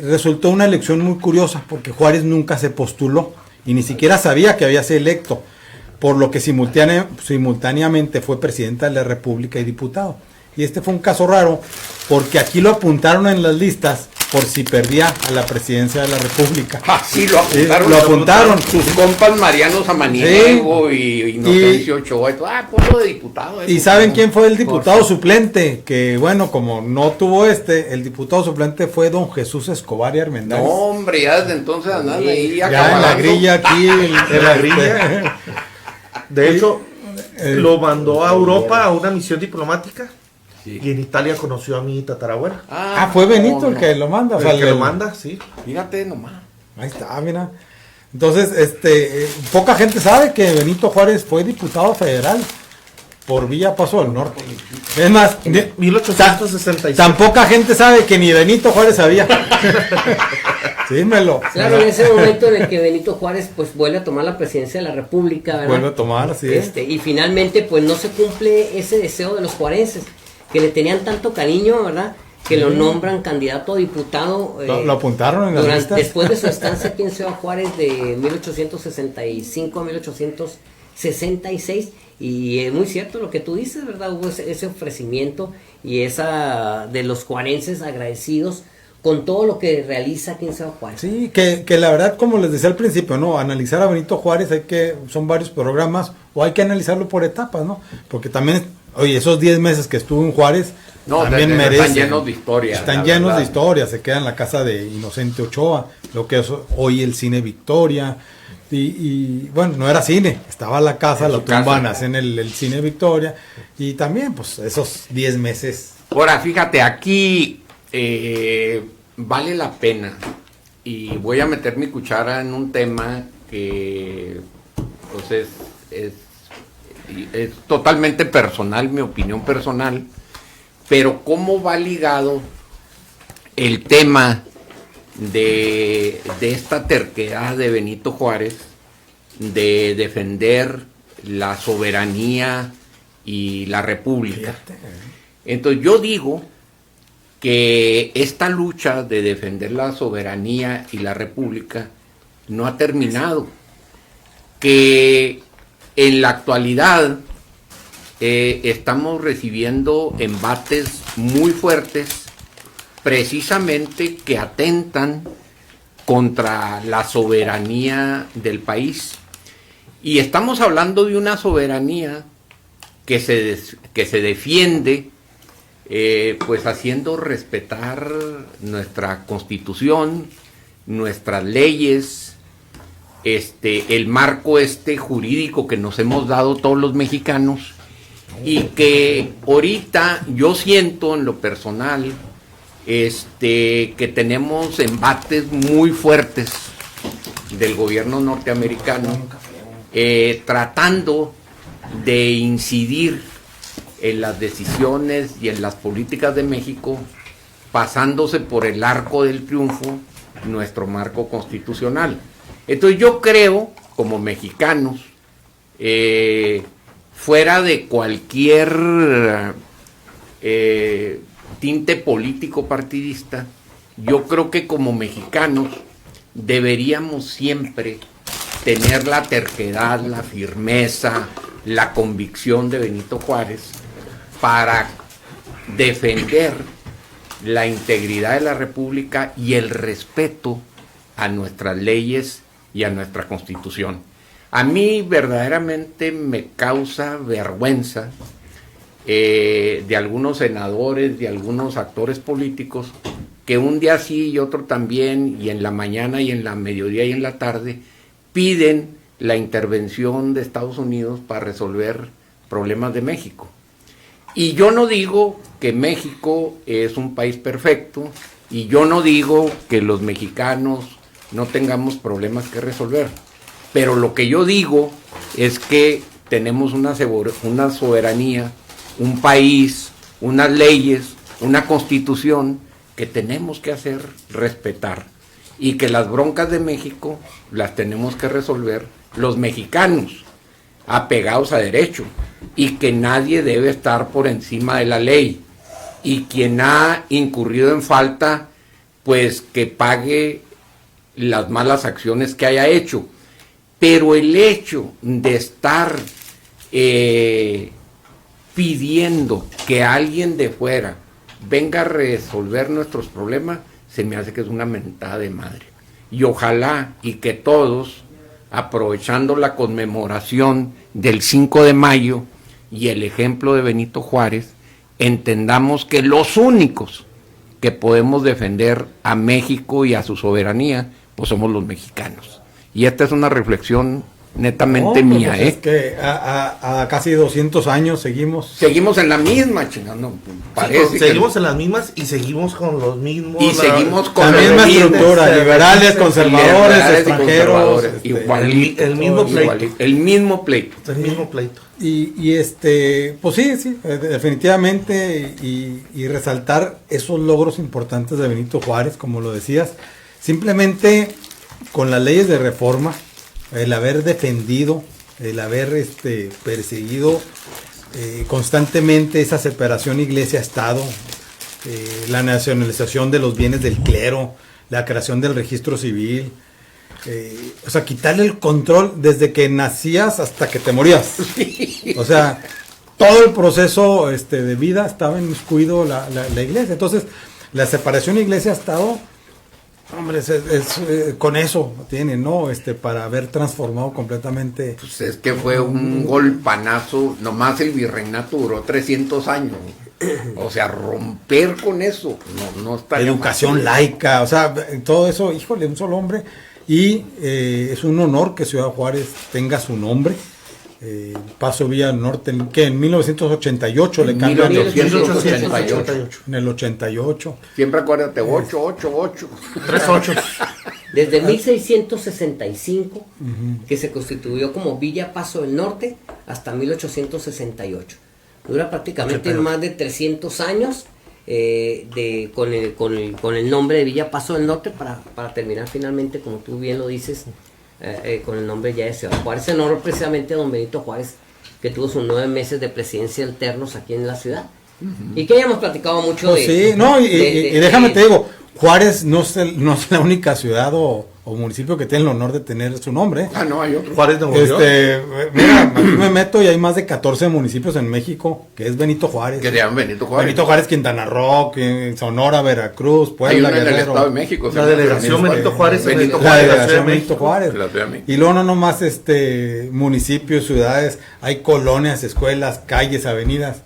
Resultó una elección muy curiosa porque Juárez nunca se postuló y ni siquiera sabía que había sido electo, por lo que simultáneamente fue presidente de la República y diputado. Y este fue un caso raro porque aquí lo apuntaron en las listas por si perdía a la presidencia de la República. Sí, lo apuntaron. Lo apuntaron. Sus compas Mariano Samaniego y Inocencio Ochoa. Pueblo de diputado. ¿Y saben quién fue el diputado suplente? Que bueno, como no tuvo el diputado suplente fue don Jesús Escobar y Armendáriz. No, hombre, ya desde entonces andan ahí ya en la grilla aquí. En la grilla. De hecho, lo mandó a Europa a una misión diplomática. Sí. Y en Italia conoció a mi tatarabuela. Fue Benito el que lo manda. El que lo manda, sí. Fíjate nomás. Ahí está, mira. Entonces, poca gente sabe que Benito Juárez fue diputado federal por Villa Paso del Norte. Es más, 1866. Tan poca gente sabe que ni Benito Juárez sabía. Dímelo. Claro, en ese momento en el que Benito Juárez pues vuelve a tomar la presidencia de la República, ¿verdad? Vuelve a tomar, sí. Y finalmente pues no se cumple ese deseo de los juarenses, que le tenían tanto cariño, ¿verdad? Que lo nombran candidato a diputado. Lo apuntaron en las listas. Después de su estancia aquí en Ciudad Juárez de 1865 a 1866. Y es muy cierto lo que tú dices, ¿verdad? Hubo ese ofrecimiento y esa de los juarenses agradecidos con todo lo que realiza aquí en Ciudad Juárez. Sí, que la verdad, como les decía al principio, ¿no? Analizar a Benito Juárez son varios programas, o hay que analizarlo por etapas, ¿no? Porque también, oye, esos 10 meses que estuvo en Juárez, también merecen. Están llenos de historia. Están llenos de historia, se queda en la casa de Inocente Ochoa, lo que es hoy el Cine Victoria. Y bueno, no era cine, estaba la casa, la tumban, hacen el Cine Victoria. Y también, pues, esos 10 meses. Ahora, fíjate, aquí vale la pena, y voy a meter mi cuchara en un tema que pues es totalmente personal, mi opinión personal, pero cómo va ligado el tema de esta terquedad de Benito Juárez de defender la soberanía y la república. Entonces yo digo que esta lucha de defender la soberanía y la república no ha terminado, que en la actualidad estamos recibiendo embates muy fuertes, precisamente que atentan contra la soberanía del país. Y estamos hablando de una soberanía que se defiende pues haciendo respetar nuestra Constitución, nuestras leyes, el marco jurídico que nos hemos dado todos los mexicanos, y que ahorita yo siento en lo personal que tenemos embates muy fuertes del gobierno norteamericano tratando de incidir en las decisiones y en las políticas de México, pasándose por el arco del triunfo nuestro marco constitucional. Entonces yo creo, como mexicanos, fuera de cualquier tinte político partidista, yo creo que como mexicanos deberíamos siempre tener la terquedad, la firmeza, la convicción de Benito Juárez para defender la integridad de la República y el respeto a nuestras leyes y a nuestra Constitución. A mí verdaderamente me causa vergüenza de algunos senadores, de algunos actores políticos, que un día sí y otro también, y en la mañana y en la mediodía y en la tarde, piden la intervención de Estados Unidos para resolver problemas de México. Y yo no digo que México es un país perfecto, y yo no digo que los mexicanos no tengamos problemas que resolver, pero lo que yo digo es que tenemos una soberanía, un país, unas leyes, una constitución que tenemos que hacer respetar, y que las broncas de México las tenemos que resolver los mexicanos, apegados a derecho, y que nadie debe estar por encima de la ley, y quien ha incurrido en falta, pues que pague las malas acciones que haya hecho. Pero el hecho de estar pidiendo que alguien de fuera venga a resolver nuestros problemas, se me hace que es una mentada de madre. Y ojalá y que todos, aprovechando la conmemoración del 5 de mayo y el ejemplo de Benito Juárez, entendamos que los únicos que podemos defender a México y a su soberanía, pues somos los mexicanos. Y esta es una reflexión netamente No, mía, pues es que a casi 200 años seguimos en la misma, chingando, parece seguimos en las mismas y seguimos con los mismos y seguimos con la misma estructura, liberales, conservadores, extranjeros, el mismo pleito. El mismo pleito. El mismo pleito. Y pues sí, definitivamente, y resaltar esos logros importantes de Benito Juárez, como lo decías, simplemente con las leyes de reforma, el haber defendido, el haber perseguido constantemente esa separación iglesia-estado, la nacionalización de los bienes del clero, la creación del registro civil, o sea, quitarle el control desde que nacías hasta que te morías. O sea, todo el proceso de vida estaba inmiscuido la iglesia. Entonces, la separación iglesia-estado, hombre, con eso tiene, ¿no? Para haber transformado completamente. Pues es que fue un golpanazo, nomás el virreinato duró 300 años. O sea, romper con eso, no está. Educación laica, o sea, todo eso, híjole, un solo hombre. Y es un honor que Ciudad Juárez tenga su nombre. Paso Villa Norte, que en 1988 le cambian. 1988. En el 88. Siempre acuérdate, 888. 38. Desde 1665, que se constituyó como Villa Paso del Norte, hasta 1868. Dura prácticamente más de 300 años con el nombre de Villa Paso del Norte para terminar finalmente, como tú bien lo dices, con el nombre ya de Ciudad Juárez, en honor precisamente a don Benito Juárez, que tuvo sus 9 meses de presidencia alternos aquí en la ciudad. Y que ya hemos platicado mucho y déjame te digo, Juárez no es la única ciudad o municipio que tiene el honor de tener su nombre. Ah, no, hay otro. Juárez de Nuevo León. Mira, aquí me meto y hay más de 14 municipios en México que es Benito Juárez. Que se llaman Benito Juárez. Benito Juárez, Quintana Roo, Sonora, Veracruz, Puebla, hay uno en el Guerrero. Estado de México. La delegación Benito Juárez. La delegación Benito Juárez. La Ciudad de México. Y luego no nomás municipios, ciudades, hay colonias, escuelas, calles, avenidas.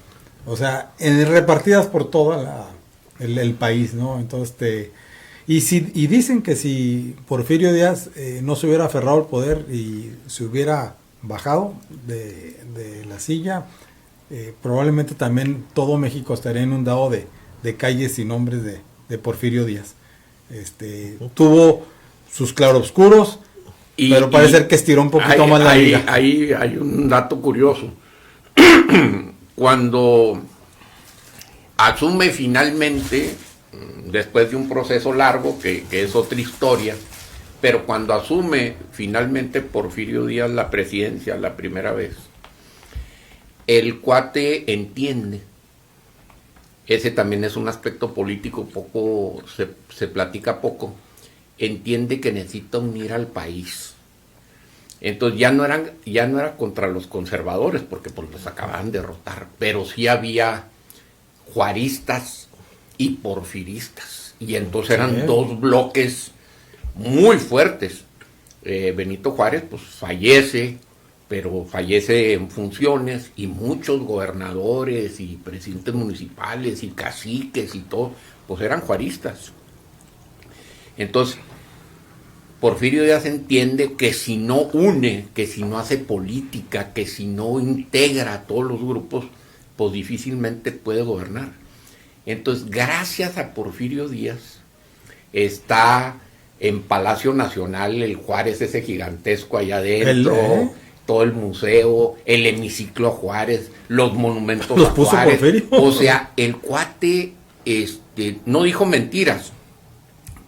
O sea, repartidas por todo el país, ¿no? Entonces, y dicen que si Porfirio Díaz no se hubiera aferrado al poder y se hubiera bajado de la silla, probablemente también todo México estaría inundado de calles y nombres de Porfirio Díaz. Tuvo sus claroscuros, pero parece que estiró un poquito más la liga. Hay un dato curioso. Cuando asume finalmente, después de un proceso largo, que es otra historia, pero cuando asume finalmente Porfirio Díaz la presidencia la primera vez, el cuate entiende, ese también es un aspecto político poco, se platica poco, entiende que necesita unir al país. Entonces ya no era contra los conservadores, porque pues los acababan de derrotar, pero sí había juaristas y porfiristas, y entonces eran dos bloques muy fuertes. Benito Juárez pues fallece, pero fallece en funciones, y muchos gobernadores y presidentes municipales y caciques y todo, pues eran juaristas. Entonces Porfirio Díaz entiende que si no une, que si no hace política, que si no integra a todos los grupos, pues difícilmente puede gobernar. Entonces, gracias a Porfirio Díaz, está en Palacio Nacional el Juárez ese gigantesco allá adentro, todo el museo, el hemiciclo a Juárez, los monumentos los a puso Juárez. Porfirio. O sea, el cuate no dijo mentiras,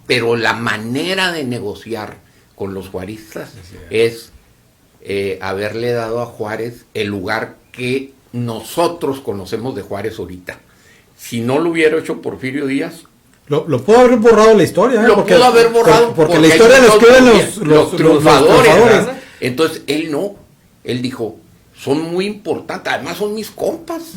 pero la manera de negociar con los juaristas es haberle dado a Juárez el lugar que nosotros conocemos de Juárez ahorita. Si no lo hubiera hecho Porfirio Díaz, lo pudo haber borrado la historia. Lo pudo haber borrado porque la historia la escriben los triunfadores. Entonces él dijo, son muy importantes, además son mis compas.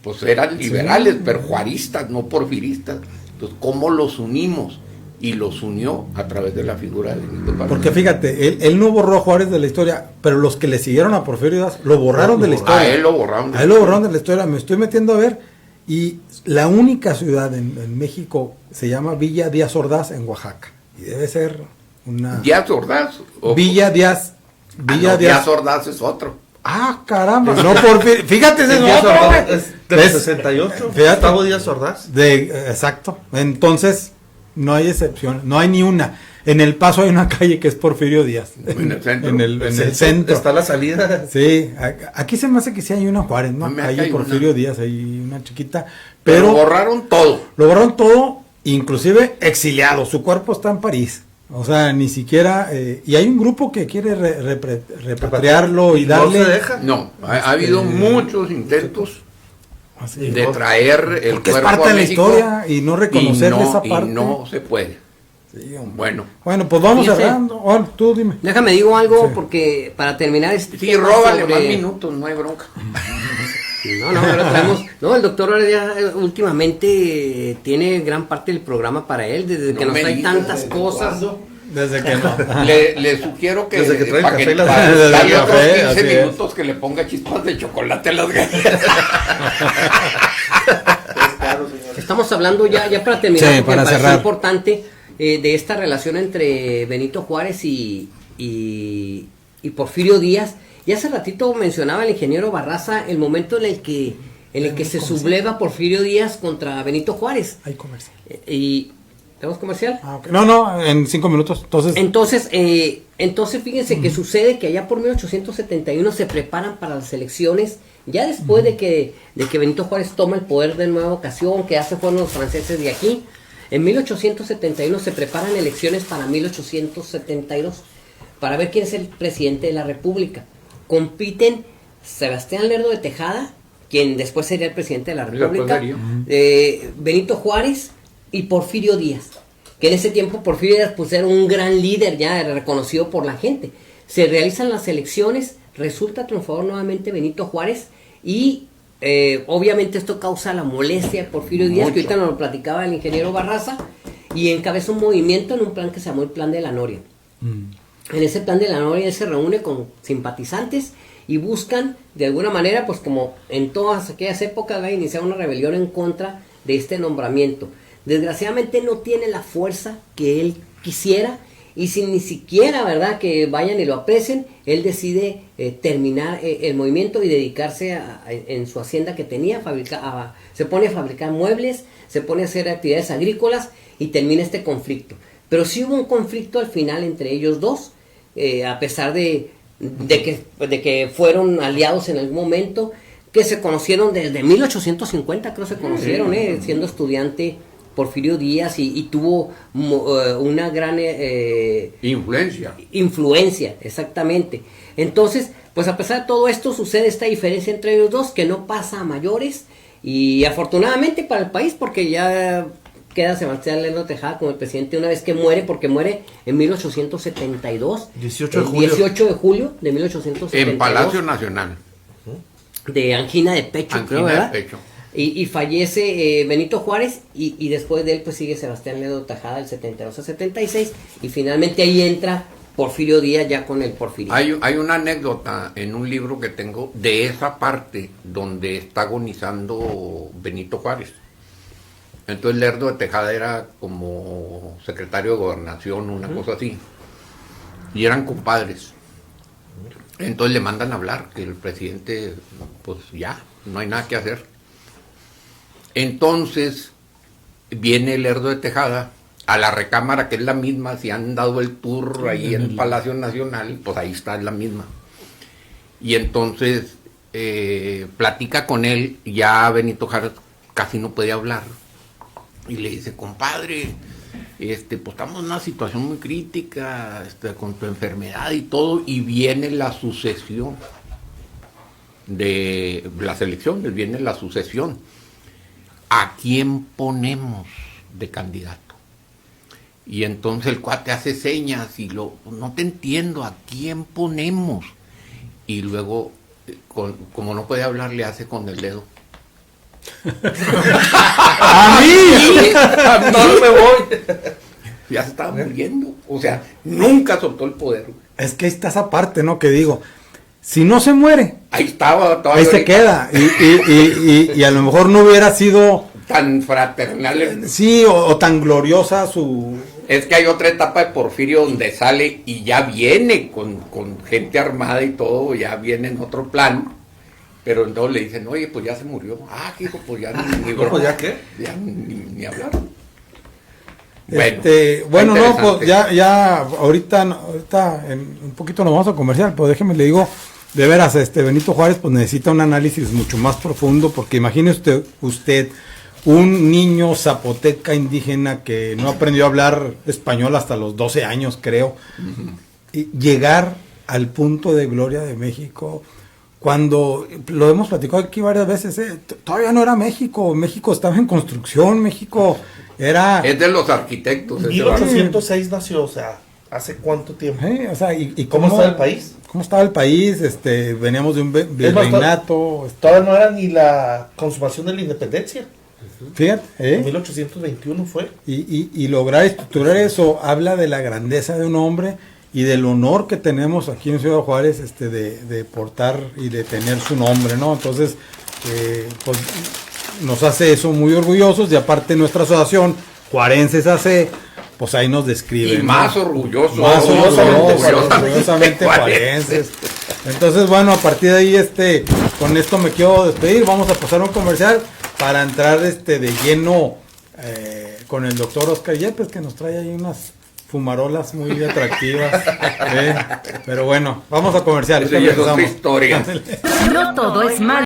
Pues eran liberales, pero juaristas, no porfiristas. Entonces, ¿cómo los unimos? Y los unió a través de la figura de Benito Juárez. Porque fíjate, él no borró a Juárez de la historia, pero los que le siguieron a Porfirio Díaz lo borraron de la historia. A él lo borraron. A él lo borraron de la historia. Me estoy metiendo a ver, y la única ciudad en México se llama Villa Díaz Ordaz en Oaxaca. Y debe ser una... ¿Díaz Ordaz? Villa Díaz Villa Díaz Ordaz es otro. Ah, caramba. No, fíjate, ese es otro. Del 68. Gustavo Díaz Ordaz. Exacto. Entonces, no hay excepción. No hay ni una. En El Paso hay una calle que es Porfirio Díaz. En el centro. En el centro. Está la salida. Sí. Aquí se me hace que sí hay una Juárez, ¿no? Hay Porfirio Díaz, hay una chiquita. Pero borraron todo. Lo borraron todo, inclusive exiliado. Su cuerpo está en París. O sea, ni siquiera... y hay un grupo que quiere repatriarlo y darle... No se deja. No, ha habido muchos intentos de traer el porque cuerpo es parte a de la México historia y no reconocer esa parte. Y no se puede. Sí, bueno, pues vamos cerrando. Tú dime. Déjame digo algo porque para terminar este sí, róbale más minutos, no hay bronca. No, el doctor ya últimamente tiene gran parte del programa para él, desde que nos trae tantas cosas. Desde que no. Le sugiero que desde que trae para café darle otros 15 minutos que le ponga chispas de chocolate a las galletas. Estamos hablando ya para terminar, sí, para cerrar. Es importante de esta relación entre Benito Juárez y Porfirio Díaz. Y hace ratito mencionaba el ingeniero Barraza el momento en el que se subleva Porfirio Díaz contra Benito Juárez. Hay comercial. ¿Tenemos comercial? Okay. No, en 5 minutos. Entonces fíjense que sucede que allá por 1871 se preparan para las elecciones, ya después de que Benito Juárez toma el poder de nueva ocasión, que hace fueron los franceses de aquí. En 1871 se preparan elecciones para 1872 para ver quién es el presidente de la República. Compiten Sebastián Lerdo de Tejada, quien después sería el presidente de la República, Benito Juárez y Porfirio Díaz, que en ese tiempo Porfirio Díaz pues era un gran líder ya reconocido por la gente. Se realizan las elecciones, resulta triunfador nuevamente Benito Juárez y obviamente esto causa la molestia de Porfirio Díaz, que ahorita nos lo platicaba el ingeniero Barraza, y encabeza un movimiento en un plan que se llamó el Plan de la Noria. En ese Plan de la Noria él se reúne con simpatizantes y buscan de alguna manera, pues como en todas aquellas épocas, va a iniciar una rebelión en contra de este nombramiento. Desgraciadamente no tiene la fuerza que él quisiera, y sin ni siquiera, ¿verdad?, que vayan y lo aprecien, él decide terminar el movimiento y dedicarse en su hacienda que tenía, se pone a fabricar muebles, se pone a hacer actividades agrícolas y termina este conflicto. Pero sí hubo un conflicto al final entre ellos dos, a pesar de que fueron aliados en algún momento, que se conocieron desde 1850, creo se conocieron, siendo estudiante Porfirio Díaz, y tuvo una gran influencia, exactamente. Entonces, pues a pesar de todo esto, sucede esta diferencia entre ellos dos, que no pasa a mayores, y afortunadamente para el país, porque ya queda Sebastián Lerdo Tejada como el presidente una vez que muere, porque muere en 1872, 18 de julio de 1872. En Palacio Nacional. De angina de pecho, creo, ¿verdad? De pecho. Y fallece Benito Juárez, y después de él pues sigue Sebastián Lerdo Tejada del 72 a 76, y finalmente ahí entra Porfirio Díaz ya con el Porfirio. Hay una anécdota en un libro que tengo de esa parte donde está agonizando Benito Juárez. Entonces Lerdo de Tejada era como secretario de Gobernación, una cosa así, y eran compadres. Entonces le mandan a hablar que el presidente, pues ya, no hay nada que hacer. Entonces viene Lerdo de Tejada a la recámara, que es la misma, si han dado el tour ahí en el Palacio Nacional, pues ahí está, es la misma. Y entonces platica con él, ya Benito Juárez casi no podía hablar, y le dice: compadre, pues estamos en una situación muy crítica, con tu enfermedad y todo, y viene la sucesión de las elecciones, viene la sucesión. ¿A quién ponemos de candidato? Y entonces el cuate hace señas y no te entiendo, ¿a quién ponemos? Y luego, como no puede hablar, le hace con el dedo. ¡A mí! No me voy. Ya se estaba muriendo. O sea, nunca soltó el poder. Es que ahí está esa parte, ¿no? Que digo, si no se muere, ahí estaba. Ahí se queda. Y a lo mejor no hubiera sido tan fraternal. Sí, o tan gloriosa su Es que hay otra etapa de Porfirio donde sale y ya viene con gente armada y todo, ya viene en otro plan. Pero entonces le dicen, oye, pues ya se murió. Ah, hijo, pues ya ni No, pues ya qué. Ya ni hablar. Bueno, no, pues ya ahorita en un poquito nos vamos a comercial, pero déjeme le digo, de veras, Benito Juárez pues necesita un análisis mucho más profundo, porque imagine usted un niño zapoteca indígena que no aprendió a hablar español hasta los 12 años, creo, y llegar al punto de gloria de México, cuando lo hemos platicado aquí varias veces, todavía no era México, México estaba en construcción, México era... Es de los arquitectos. 1806 nació, o sea, ¿hace cuánto tiempo? O sea, ¿y cómo está el país? ¿Cómo estaba el país? Veníamos de un virreinato. Todavía no era ni la consumación de la independencia. Fíjate, En 1821 fue. Y lograr estructurar eso habla de la grandeza de un hombre y del honor que tenemos aquí en Ciudad Juárez, de portar y de tener su nombre, ¿no? Entonces, pues nos hace eso muy orgullosos, y aparte nuestra asociación Juarenses AC, pues ahí nos describe. Y más orgullosos. Más orgullosamente juarenses. Entonces, bueno, a partir de ahí, con esto me quiero despedir. Vamos a pasar un comercial para entrar de lleno con el doctor Oscar Yepes, que nos trae ahí unas fumarolas muy atractivas. Pero bueno, vamos a comercial. Eso ya es otra historia. No todo es malo.